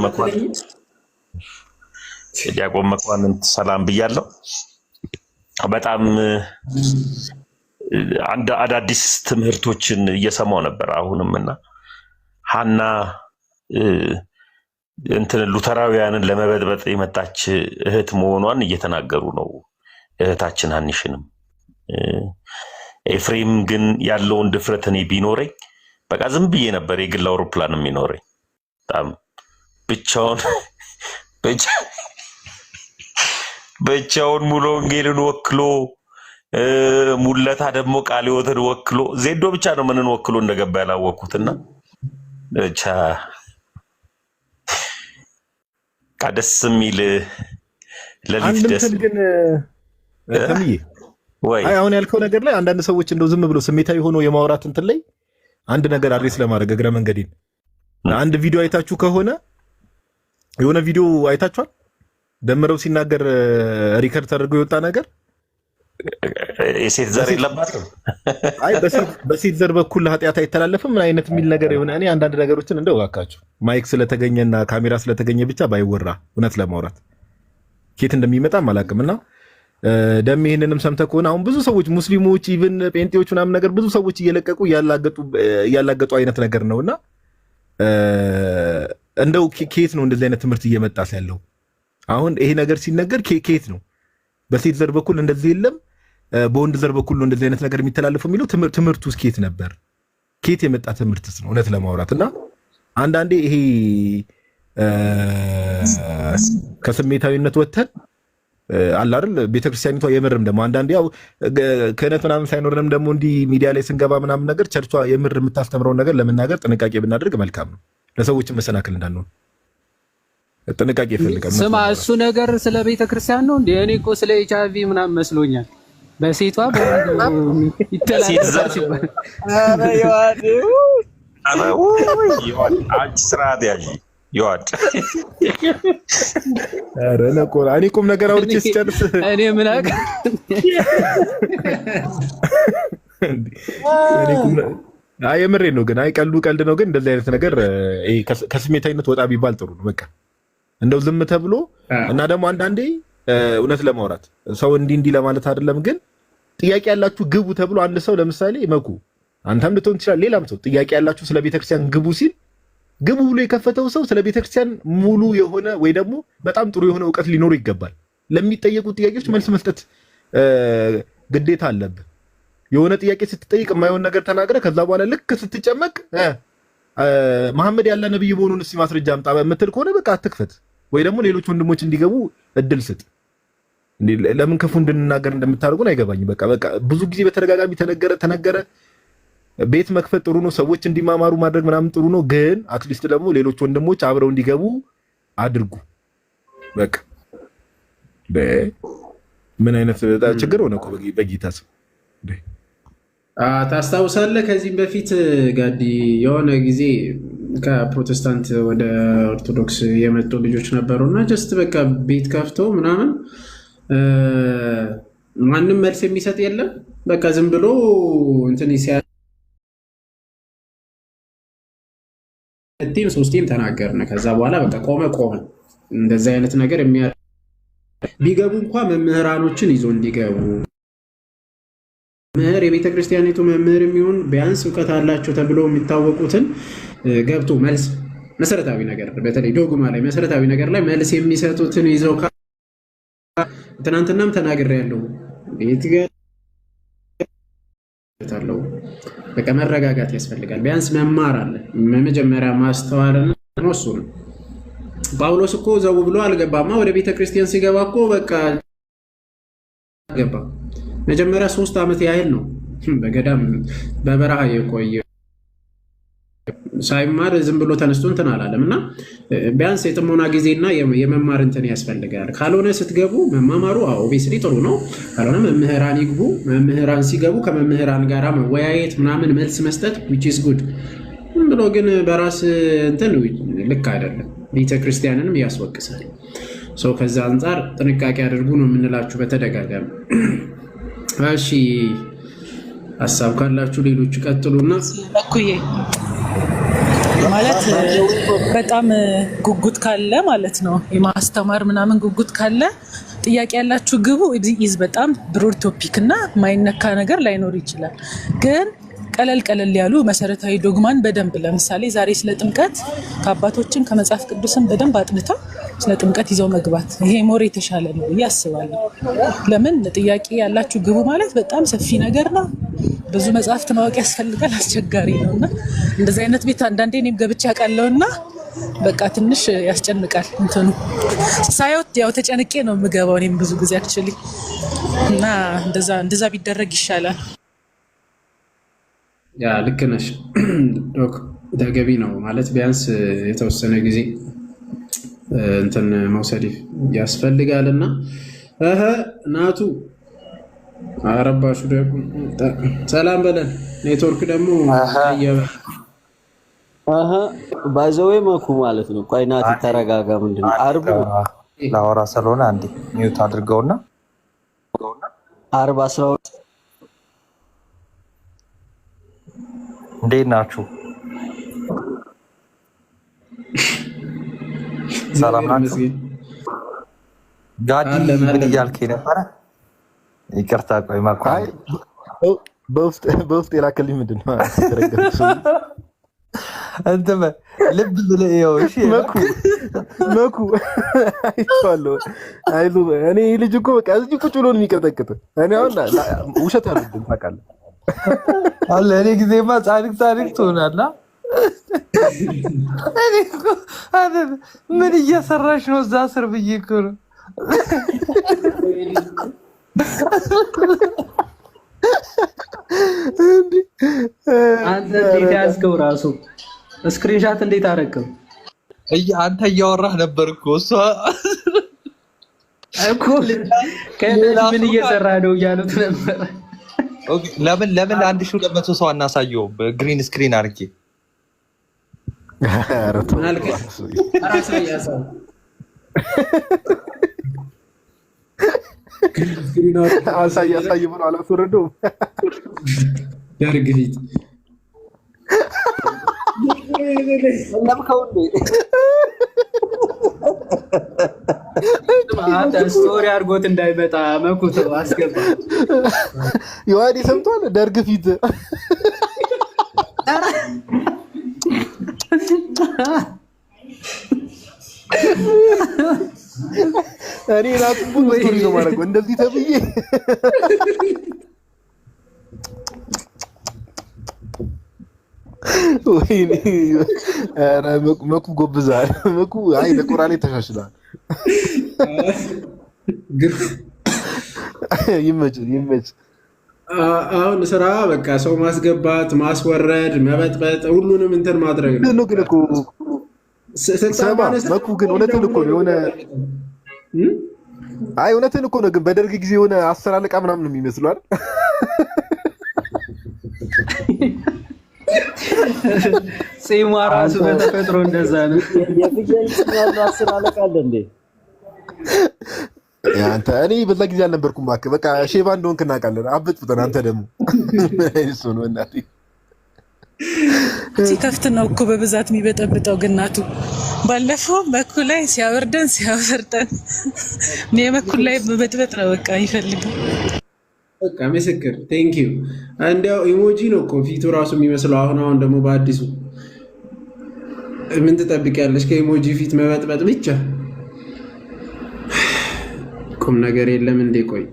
መኳንንት ሰላም ብያለሁ። በጣም አንድ አዳዲስ ትምህርቶችን እየሰማው ነበር አሁንም እና ሀና እንትን ሉተራውያንን ለመበጥበጥ የመጣች እህት መሆኗን እየተናገሩ ነው። እህታችን ሀኒሽንም ኤፍሬም ግን ያለውን ድፍረት እኔ ቢኖረኝ በቃ ዝም ብዬ ነበር የግል አውሮፕላን የሚኖረኝ። በጣም ብቻውን ሙሉ ወንጌልን ወክሎ ሙለታ ደግሞ ቃለ ሕይወትን ወክሎ ዜዶ ብቻ ነው ምንን ወክሎ እንደገባ ያላወቅኩትና ብቻ ደስ የሚል ለሊት ደስ ግን ተምዬ ወይ አሁን ያልከው ነገር ላይ አንዳንድ ሰዎች እንደው ዝም ብሎ ስሜታዊ ሆኖ የማውራት እንትን ላይ አንድ ነገር አድሬስ ለማድረግ እግረ መንገዴን አንድ ቪዲዮ አይታችሁ ከሆነ የሆነ ቪዲዮ አይታችኋል? ደምረው ሲናገር ሪከርድ ተደርጎ የወጣ ነገር የሴት ዘር የለባትም። አይ በሴት ዘር በኩል ኃጢአት አይተላለፍም ምን አይነት የሚል ነገር የሆነ እኔ አንዳንድ ነገሮችን እንደው እባካችሁ ማይክ ስለተገኘና ካሜራ ስለተገኘ ብቻ ባይወራ እውነት ለማውራት ኬት እንደሚመጣም አላውቅምና ደም ይሄንንም ሰምተህ ከሆነ አሁን ብዙ ሰዎች ሙስሊሞች ኢቭን ጴንጤዎች ምናምን ነገር ብዙ ሰዎች እየለቀቁ ያላገጡ አይነት ነገር ነውና እንደው ኬት ነው እንደዚህ አይነት ትምህርት እየመጣ ያለው? አሁን ይሄ ነገር ሲነገር ኬት ነው በሴት ዘር በኩል እንደዚህ የለም በወንድ ዘር በኩል ነው እንደዚህ አይነት ነገር የሚተላለፈው የሚለው ትምህርቱ ውስጥ ኬት ነበር? ኬት የመጣ ትምህርትስ ነው እውነት ለማውራትና አንዳንዴ ይሄ ከስሜታዊነት ወተን አለ አይደል ቤተክርስቲያኒቷ የምርም ደግሞ አንዳንዴ ያው ክህነት ምናምን ሳይኖርንም ደግሞ እንዲህ ሚዲያ ላይ ስንገባ ምናምን ነገር ቸርቿ የምር የምታስተምረውን ነገር ለመናገር ጥንቃቄ ብናደርግ መልካም ነው። ለሰዎችም መሰናክል እንዳንሆን ጥንቃቄ ይፈልጋል። ስማ እሱ ነገር ስለ ቤተክርስቲያን ነው እንዴ? እኔ እኮ ስለ ኤችአይቪ ምናምን መስሎኛል። በሴቷ ይተላለፋል ሲባል አንቺ ስርዓት ያዥ ይዋጥ ኧረ ነቆራ እኔ ቁም ነገር አውርቼ ስጨርስ እኔ ምን አውቅ አይ የምሬን ነው ግን አይ ቀልድ ነው ግን እንደዚህ አይነት ነገር ይሄ ከስሜታዊነት ወጣ ቢባል ጥሩ ነው። በቃ እንደው ዝም ተብሎ እና ደግሞ አንዳንዴ እውነት ለማውራት ሰው እንዲህ ለማለት አይደለም ግን ጥያቄ ያላችሁ ግቡ ተብሎ አንድ ሰው ለምሳሌ መኩ አንተም ልትሆን ትችላለህ ሌላም ሰው ጥያቄ ያላችሁ ስለ ቤተክርስቲያን ግቡ ሲል ግቡ ብሎ የከፈተው ሰው ስለ ቤተክርስቲያን ሙሉ የሆነ ወይ ደግሞ በጣም ጥሩ የሆነ እውቀት ሊኖር ይገባል። ለሚጠየቁ ጥያቄዎች መልስ መስጠት ግዴታ አለብህ። የሆነ ጥያቄ ስትጠይቅ የማይሆን ነገር ተናግረ ከዛ በኋላ ልክ ስትጨመቅ መሐመድ ያለ ነብይ መሆኑን እስኪ ማስረጃ አምጣ የምትል ከሆነ በቃ አትክፈት፣ ወይ ደግሞ ሌሎች ወንድሞች እንዲገቡ እድል ስጥ። ለምን ክፉ እንድንናገር እንደምታደርጉን አይገባኝም። በቃ ብዙ ጊዜ በተደጋጋሚ ተነገረ። ቤት መክፈት ጥሩ ነው፣ ሰዎች እንዲማማሩ ማድረግ ምናምን ጥሩ ነው። ግን አትሊስት ደግሞ ሌሎች ወንድሞች አብረው እንዲገቡ አድርጉ። በቃ ምን አይነት ችግር ሆነ እኮ በጌታ ስም ታስታውሳለህ? ከዚህም በፊት ጋዲ የሆነ ጊዜ ከፕሮቴስታንት ወደ ኦርቶዶክስ የመጡ ልጆች ነበሩ እና ጀስት በቃ ቤት ከፍተው ምናምን ማንም መልስ የሚሰጥ የለም። በቃ ዝም ብሎ እንትን ቲም ሶስቴም ተናገርን። ከዛ በኋላ በቃ ቆመ። እንደዚህ አይነት ነገር ቢገቡ እንኳ መምህራኖችን ይዞ እንዲገቡ መምህር የቤተ ክርስቲያኒቱ መምህር የሚሆን ቢያንስ እውቀት አላቸው ተብለው የሚታወቁትን ገብቶ መልስ መሰረታዊ ነገር በተለይ ዶግማ ላይ መሰረታዊ ነገር ላይ መልስ የሚሰጡትን ይዘው ትናንትናም ተናግሬያለሁ። ቤትታለው በቃ መረጋጋት ያስፈልጋል። ቢያንስ መማር አለ። መጀመሪያ ማስተዋልና እሱ ነው። ጳውሎስ እኮ ዘው ብሎ አልገባማ። ወደ ቤተ ክርስቲያን ሲገባ እኮ በቃ ገባ። መጀመሪያ 3 ዓመት ያህል ነው በገዳም በበረሃ የቆየ ሳይማር ዝም ብሎ ተነስቶ እንትን አላለም። እና ቢያንስ የጥሞና ጊዜና የመማር እንትን ያስፈልጋል። ካልሆነ ስትገቡ መማማሩ ኦብቪየስሊ ጥሩ ነው። ካልሆነ መምህራን ይግቡ። መምህራን ሲገቡ ከመምህራን ጋር መወያየት ምናምን መልስ መስጠት which is good ብሎ ግን በራስ እንትን ልክ አይደለም። ቤተክርስቲያንንም ያስወቅሳል። ሰው ከዛ አንፃር ጥንቃቄ አድርጉ ነው የምንላችሁ በተደጋጋሚ። እሺ ሐሳብ ካላችሁ ሌሎች ቀጥሉና እኩዬ ማለት በጣም ጉጉት ካለ ማለት ነው የማስተማር ምናምን ጉጉት ካለ ጥያቄ ያላችሁ ግቡ። ኢዝ በጣም ብሮድ ቶፒክ እና ማይነካ ነገር ላይኖር ይችላል። ግን ቀለል ያሉ መሰረታዊ ዶግማን በደንብ ለምሳሌ ዛሬ ስለ ጥምቀት ከአባቶችን ከመጽሐፍ ቅዱስን በደንብ አጥንተው ስለ ጥምቀት ይዘው መግባት ይሄ ሞር የተሻለ ነው ብዬ አስባለሁ። ለምን ጥያቄ ያላችሁ ግቡ ማለት በጣም ሰፊ ነገር ነው። ብዙ መጽሐፍት ማወቅ ያስፈልጋል። አስቸጋሪ ነውና እንደዚህ አይነት ቤት አንዳንዴ እኔም ገብቼ አውቃለሁና በቃ ትንሽ ያስጨንቃል። እንትኑ ሳይወት ያው ተጨንቄ ነው የምገባው እኔም ብዙ ጊዜ አክቹሊ እና እንደዛ ቢደረግ ይሻላል። ያ ልክ ነሽ ዶክ፣ ተገቢ ነው ማለት ቢያንስ የተወሰነ ጊዜ እንትን መውሰድ ያስፈልጋልና ናቱ አረባሹ ደግሞ ሰላም በለን። ኔትወርክ ደግሞ ባይዘዌ መኩ ማለት ነው። ቆይ ናቲ ተረጋጋ። ምንድን ነው አርብ ላወራ ስለሆነ አንዴ ሚውት አድርገውና አርብ 12 እንዴት ናችሁ? ሰላም ናችሁ? ጋዲ ምን እያልከኝ ነበረ? ይቅርታ ቆይ ማቋይ በውስጥ የላከልኝ ምንድን ነው እንትን ልብ ብለህ ይኸው። እሺ መኩ አይቼዋለሁ። አይዞህ እኔ ልጅ እኮ በቃ እዚህ ቁጭ ብሎ ነው የሚቀጠቅጥ። እኔ አሁን ውሸት አልወድም ታውቃለህ አለ። እኔ ጊዜማ ጻድቅ ትሆናለህ። እኔ እኮ ምን እየሰራሽ ነው እዛ ስር ብዬ እኮ ነው። አንተ እንዴት ያዝከው? ራሱ ስክሪንሻት እንዴት አደረግከው? አንተ እያወራህ ነበር እኮ እሷ እኮ ከእነዚህ ምን እየሰራ ነው እያሉት ነበር። ለምን 1200 ሰው አናሳየውም? ግሪን ስክሪን አድርጌ አሳይ ብሎ አላስወረደውም። ደርግ ፊት ስቶሪ አድርጎት እንዳይመጣ መኩት አስገባ። ዮሐዴ ሰምቷል። ደርግ ፊት እኔ ራሱ ስቶሪ ነው ማለት ነው እንደዚህ ተብዬ ወይኔ ኧረ መኩ ጎብዛል። መኩ አይ ለቁራኔ ተሻሽላል። ይመች። አሁን ስራ በቃ ሰው ማስገባት፣ ማስወረድ፣ መበጥበጥ ሁሉንም እንትን ማድረግ ነው። ግን እኮ መኩ ግን እውነትን እኮ ነው የሆነ አይ እውነትን እኮ ነው። ግን በደርግ ጊዜ የሆነ 10 አለቃ ምናምን ነው የሚመስለው አይደል? ጺሙ ራሱ በተፈጥሮ እንደዛ ነው። የፍየል ያለው 10 አለቃ አለ እንዴ? አንተ እኔ በዛ ጊዜ አልነበርኩም። በቃ ሼባ እንደሆንክ እናውቃለን። አብጥብጠን አንተ ደግሞ እሱ ነው እናቴ ሲከፍት ነው እኮ በብዛት የሚበጠብጠው። ግናቱ ባለፈው መኩ ላይ ሲያወርደን እኔ መኩ ላይ በበጥበጥ ነው በቃ ይፈልጋል። በቃ ምስክር ቴንክ ዩ። እንዲያው ኢሞጂ ነው እኮ ፊቱ ራሱ የሚመስለው። አሁን ደግሞ በአዲሱ ምን ትጠብቂያለሽ? ከኢሞጂ ፊት መበጥበጥ ብቻ ቁም ነገር የለም እንዴ? ቆይ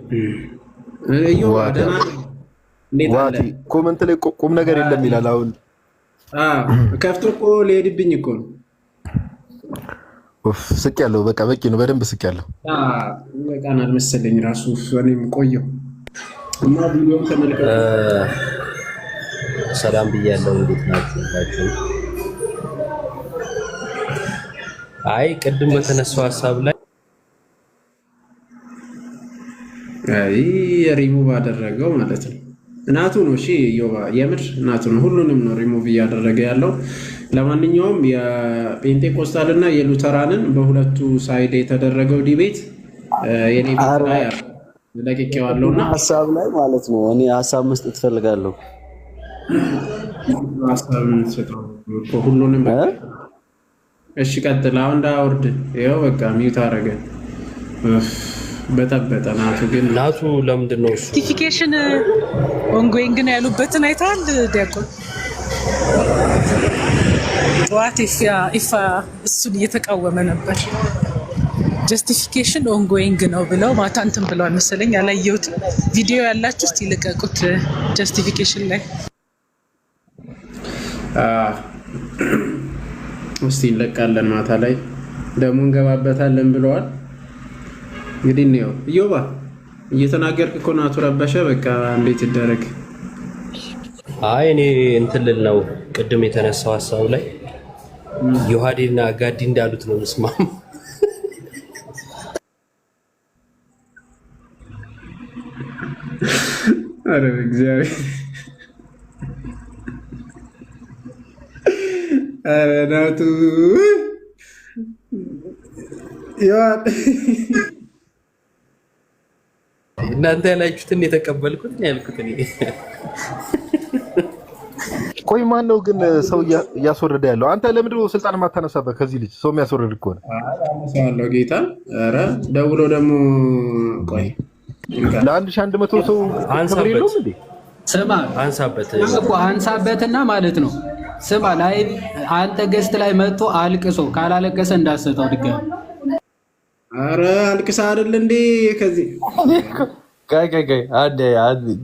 ኮመንት ላይ ቁም ነገር የለም ይላል። አሁን ከፍቶ እኮ ሊሄድብኝ እኮ ነው። ስቅ ያለው በቃ በቂ ነው። በደንብ ስቅ ያለው በቃናል መሰለኝ ራሱ እኔም ቆየው እና ቪዲዮን ተመልከቱ። ሰላም ብያለሁ። እንዴት ናችሁ? አይ ቅድም በተነሳው ሀሳብ ላይ ሪሙቭ አደረገው ማለት ነው። እናቱ ነው። እሺ ዮባ የምር እናቱ ነው። ሁሉንም ነው ሪሙቭ እያደረገ ያለው። ለማንኛውም የፔንቴኮስታል እና የሉተራንን በሁለቱ ሳይድ የተደረገው ዲቤት የኔ ቤት ላይ ለቅቄዋለሁና ሀሳብ ላይ ማለት ነው። እኔ ሀሳብ መስጠት ፈልጋለሁ። ሀሳብ መስጠት ሁሉንም እሺ ቀጥል። አሁን እንዳወርድ ይኸው በቃ ሚውት አደረገ። በጠበጠ ናቱ ግን ናቱ ለምንድን ነው ሰርቲፊኬሽን ኦንጎይንግ ነው ያሉበትን አይተሃል ዲያቆን? ዋት ኢፍ እሱን እየተቃወመ ነበር። ጀስቲፊኬሽን ኦንጎይንግ ነው ብለው ማታ እንትን ብለዋል መሰለኝ። ያላየሁትም ቪዲዮ ያላችሁ እስቲ ልቀቁት። ጀስቲፊኬሽን ላይ እስቲ እንለቃለን። ማታ ላይ ደግሞ እንገባበታለን ብለዋል። እንግዲህ ነው ኢዮባ እየተናገርክ እኮ ናቱ ረበሸ። በቃ እንዴት ይደረግ? አይ እኔ እንትን ልል ነው ቅድም የተነሳው ሀሳብ ላይ ዮሐዴና ጋዲ እንዳሉት ነው መስማም። አረ እግዚአብሔር አረ ናቱ ዮሐድ እናንተ ያላችሁትን የተቀበልኩት ያልኩት እኔ። ቆይ ማን ነው ግን ሰው እያስወረደ ያለው? አንተ ለምንድን ነው ስልጣን የማታነሳበት? ከዚህ ልጅ ሰው የሚያስወርድ እኮ ነው። አነሳዋለሁ ጌታ። ኧረ ደውሎ ደግሞ ቆይ ለ1100 ሰው ክብር የለውም እንዴ? ስማ አንሳበትና ማለት ነው። ስማ ላይ አንተ ገስት ላይ መጥቶ አልቅሶ ካላለቀሰ እንዳሰጠው ድጋሚ። ኧረ አልቅሳ አይደል እንዴ? ከዚህ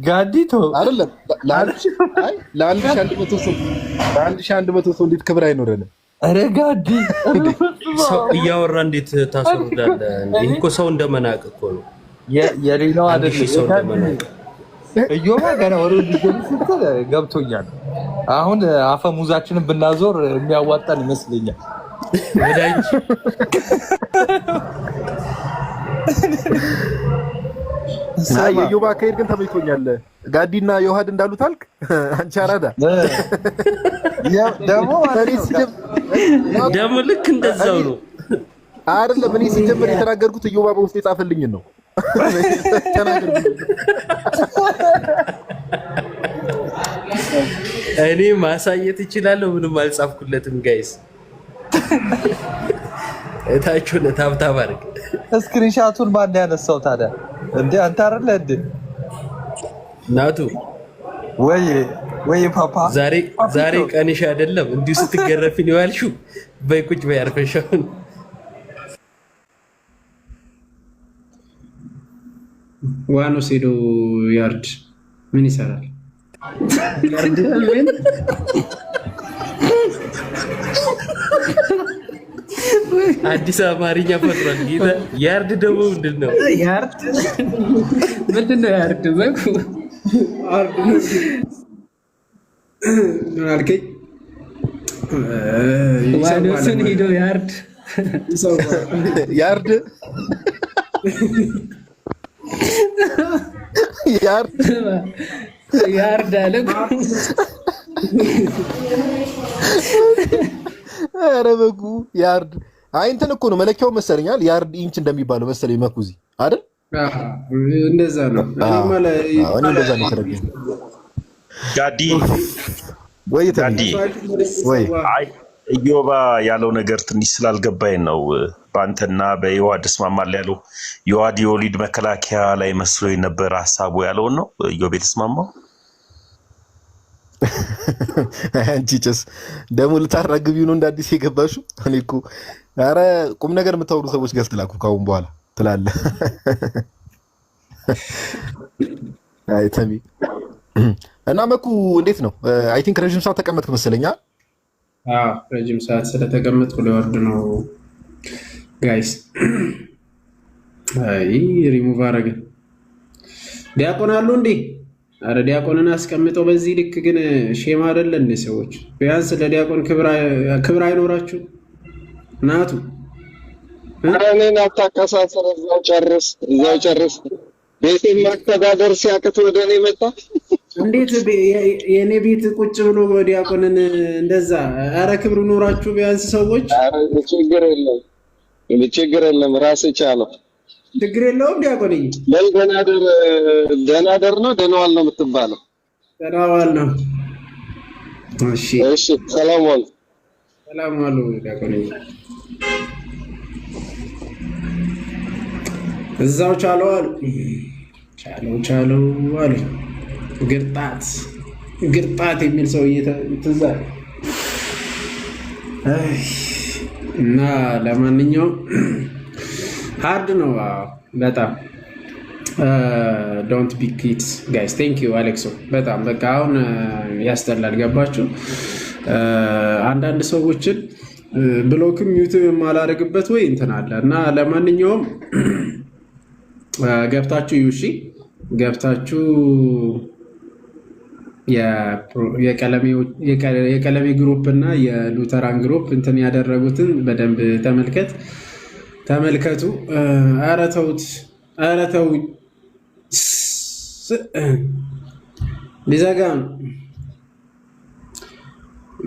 ጋዲቶ አይደለም ለ1100 ሰው እንዴት ክብር አይኖረንም? ኧረ ጋዲ ሰው እያወራ እንዴት ታስወርዳለህ? ይሄ እኮ ሰው እንደመናቅ እኮ ነው። የሌላው አይደለም ሰው እንደመናቅ እዮባ ገና ወደ ስትል ገብቶኛል። አሁን አፈሙዛችንን ብናዞር የሚያዋጣን ይመስለኛል። የዮባ አካሄድ ግን ተመችቶኛል። ጋዲና ዮሐድ እንዳሉት አልክ አንቺ አራዳ ደግሞ ልክ እንደዛው ነው አይደለም። እኔ ሲጀምር የተናገርኩት ዮባ በውስጥ የጻፈልኝን ነው እኔ ማሳየት እችላለሁ። ምንም አልጻፍኩለትም ጋይስ። እታችሁ ለታብታብ አድርግ። ስክሪንሻቱን ማን ያነሳው ታዲያ? እንዴ አንተ አይደለ እንዴ? ናቱ ወይ ፓፓ ዛሬ ቀንሽ አይደለም እንዲሁ ስትገረፊ ነው ያልሽው። በይ ቁጭ በይ አርፈሽ። አሁን ዋኖስ ሄዶ ያርድ ምን ይሰራል? ያርድ ምን አዲስ አማርኛ ፈጥሯል ጌታ። ያርድ ደግሞ ምንድን ነው? ያርድ ምንድን ነው? ያርድ በኩ አርድ ነው አልከኝ። ዋኖስን ሄዶ ያርድ ያርድ ያርድ አለ። ኧረ በጉ ያርድ። አይ እንትን እኮ ነው መለኪያው መሰለኛል። ያርድ ኢንች እንደሚባለው መሰለኝ መኩዚ አይደል? እንደዛ ነው። እኔ እንደዛ ነው የተረገኝ። ጋዲ ወይ ኢዮባ ያለው ነገር ትንሽ ስላልገባኝ ነው። በአንተና በዮሐድ እስማማለሁ ያለው ዮሐድ የወሊድ መከላከያ ላይ መስሎኝ ነበር ሀሳቡ ያለውን ነው ኢዮብ የተስማማው። አንቺ ጭስ ደግሞ ልታራግቢው ነው እንደ አዲስ የገባሽው። እኔ እኮ ኧረ ቁም ነገር የምታወሩ ሰዎች ገዝት ላኩ ካሁን በኋላ ትላለህ። አይ ተሚ እና መኩ እንዴት ነው? አይ ቲንክ ረጅም ሰዓት ተቀመጥክ መሰለኛ። ረጅም ሰዓት ስለተቀመጥኩ ሊወርድ ነው ጋይስ። አይ ሪሙቭ አረገ። ዲያቆን አሉ እንዴ? አረ ዲያቆንን አስቀምጠው በዚህ ልክ ግን ሼም አይደለ እንዴ? ሰዎች ቢያንስ ለዲያቆን ክብር አይኖራችሁ? ናቱ እኔን አታቀሳሰር። እዛው ጨርስ። ቤቴን ማስተዳደር ሲያቅት ወደ እኔ መጣ። እንዴት የእኔ ቤት ቁጭ ብሎ ዲያቆንን እንደዛ? አረ ክብር ኖራችሁ ቢያንስ ሰዎች። ችግር የለም ራስህ ቻለው። ችግር የለውም ዲያቆንዬ። በል ደህና ደር ነው ደህና ዋል ነው የምትባለው። ደህና ዋል ነው። እሺ ሰላም ዋል። ሰላም ዋሉ ዲያቆንዬ። እዛው ቻለው አሉ። ቻለው አሉ። ግርጣት የሚል ሰውዬ ትዝ አለ። እና ለማንኛውም ሃርድ ነው በጣም። ዶንት ቢ ኪድስ ጋይስ። ቴንክ ዩ አሌክሶ በጣም በቃ አሁን ያስጠላል። ገባችሁ? አንዳንድ ሰዎችን ብሎክም ዩቲዩብ የማላደርግበት ወይ እንትን አለ እና ለማንኛውም ገብታችሁ ዩሺ ገብታችሁ የቀለሜ ግሩፕ እና የሉተራን ግሩፕ እንትን ያደረጉትን በደንብ ተመልከቱ። ኧረ ተውት፣ ኧረ ተው ሊዘጋ ነው።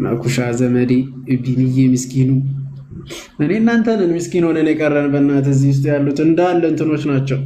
ማኩሻ ዘመዴ ቢንዬ ምስኪኑ እኔ እናንተንን ምስኪን ሆነን የቀረን በእናትህ እዚህ ውስጥ ያሉት እንዳለ እንትኖች ናቸው።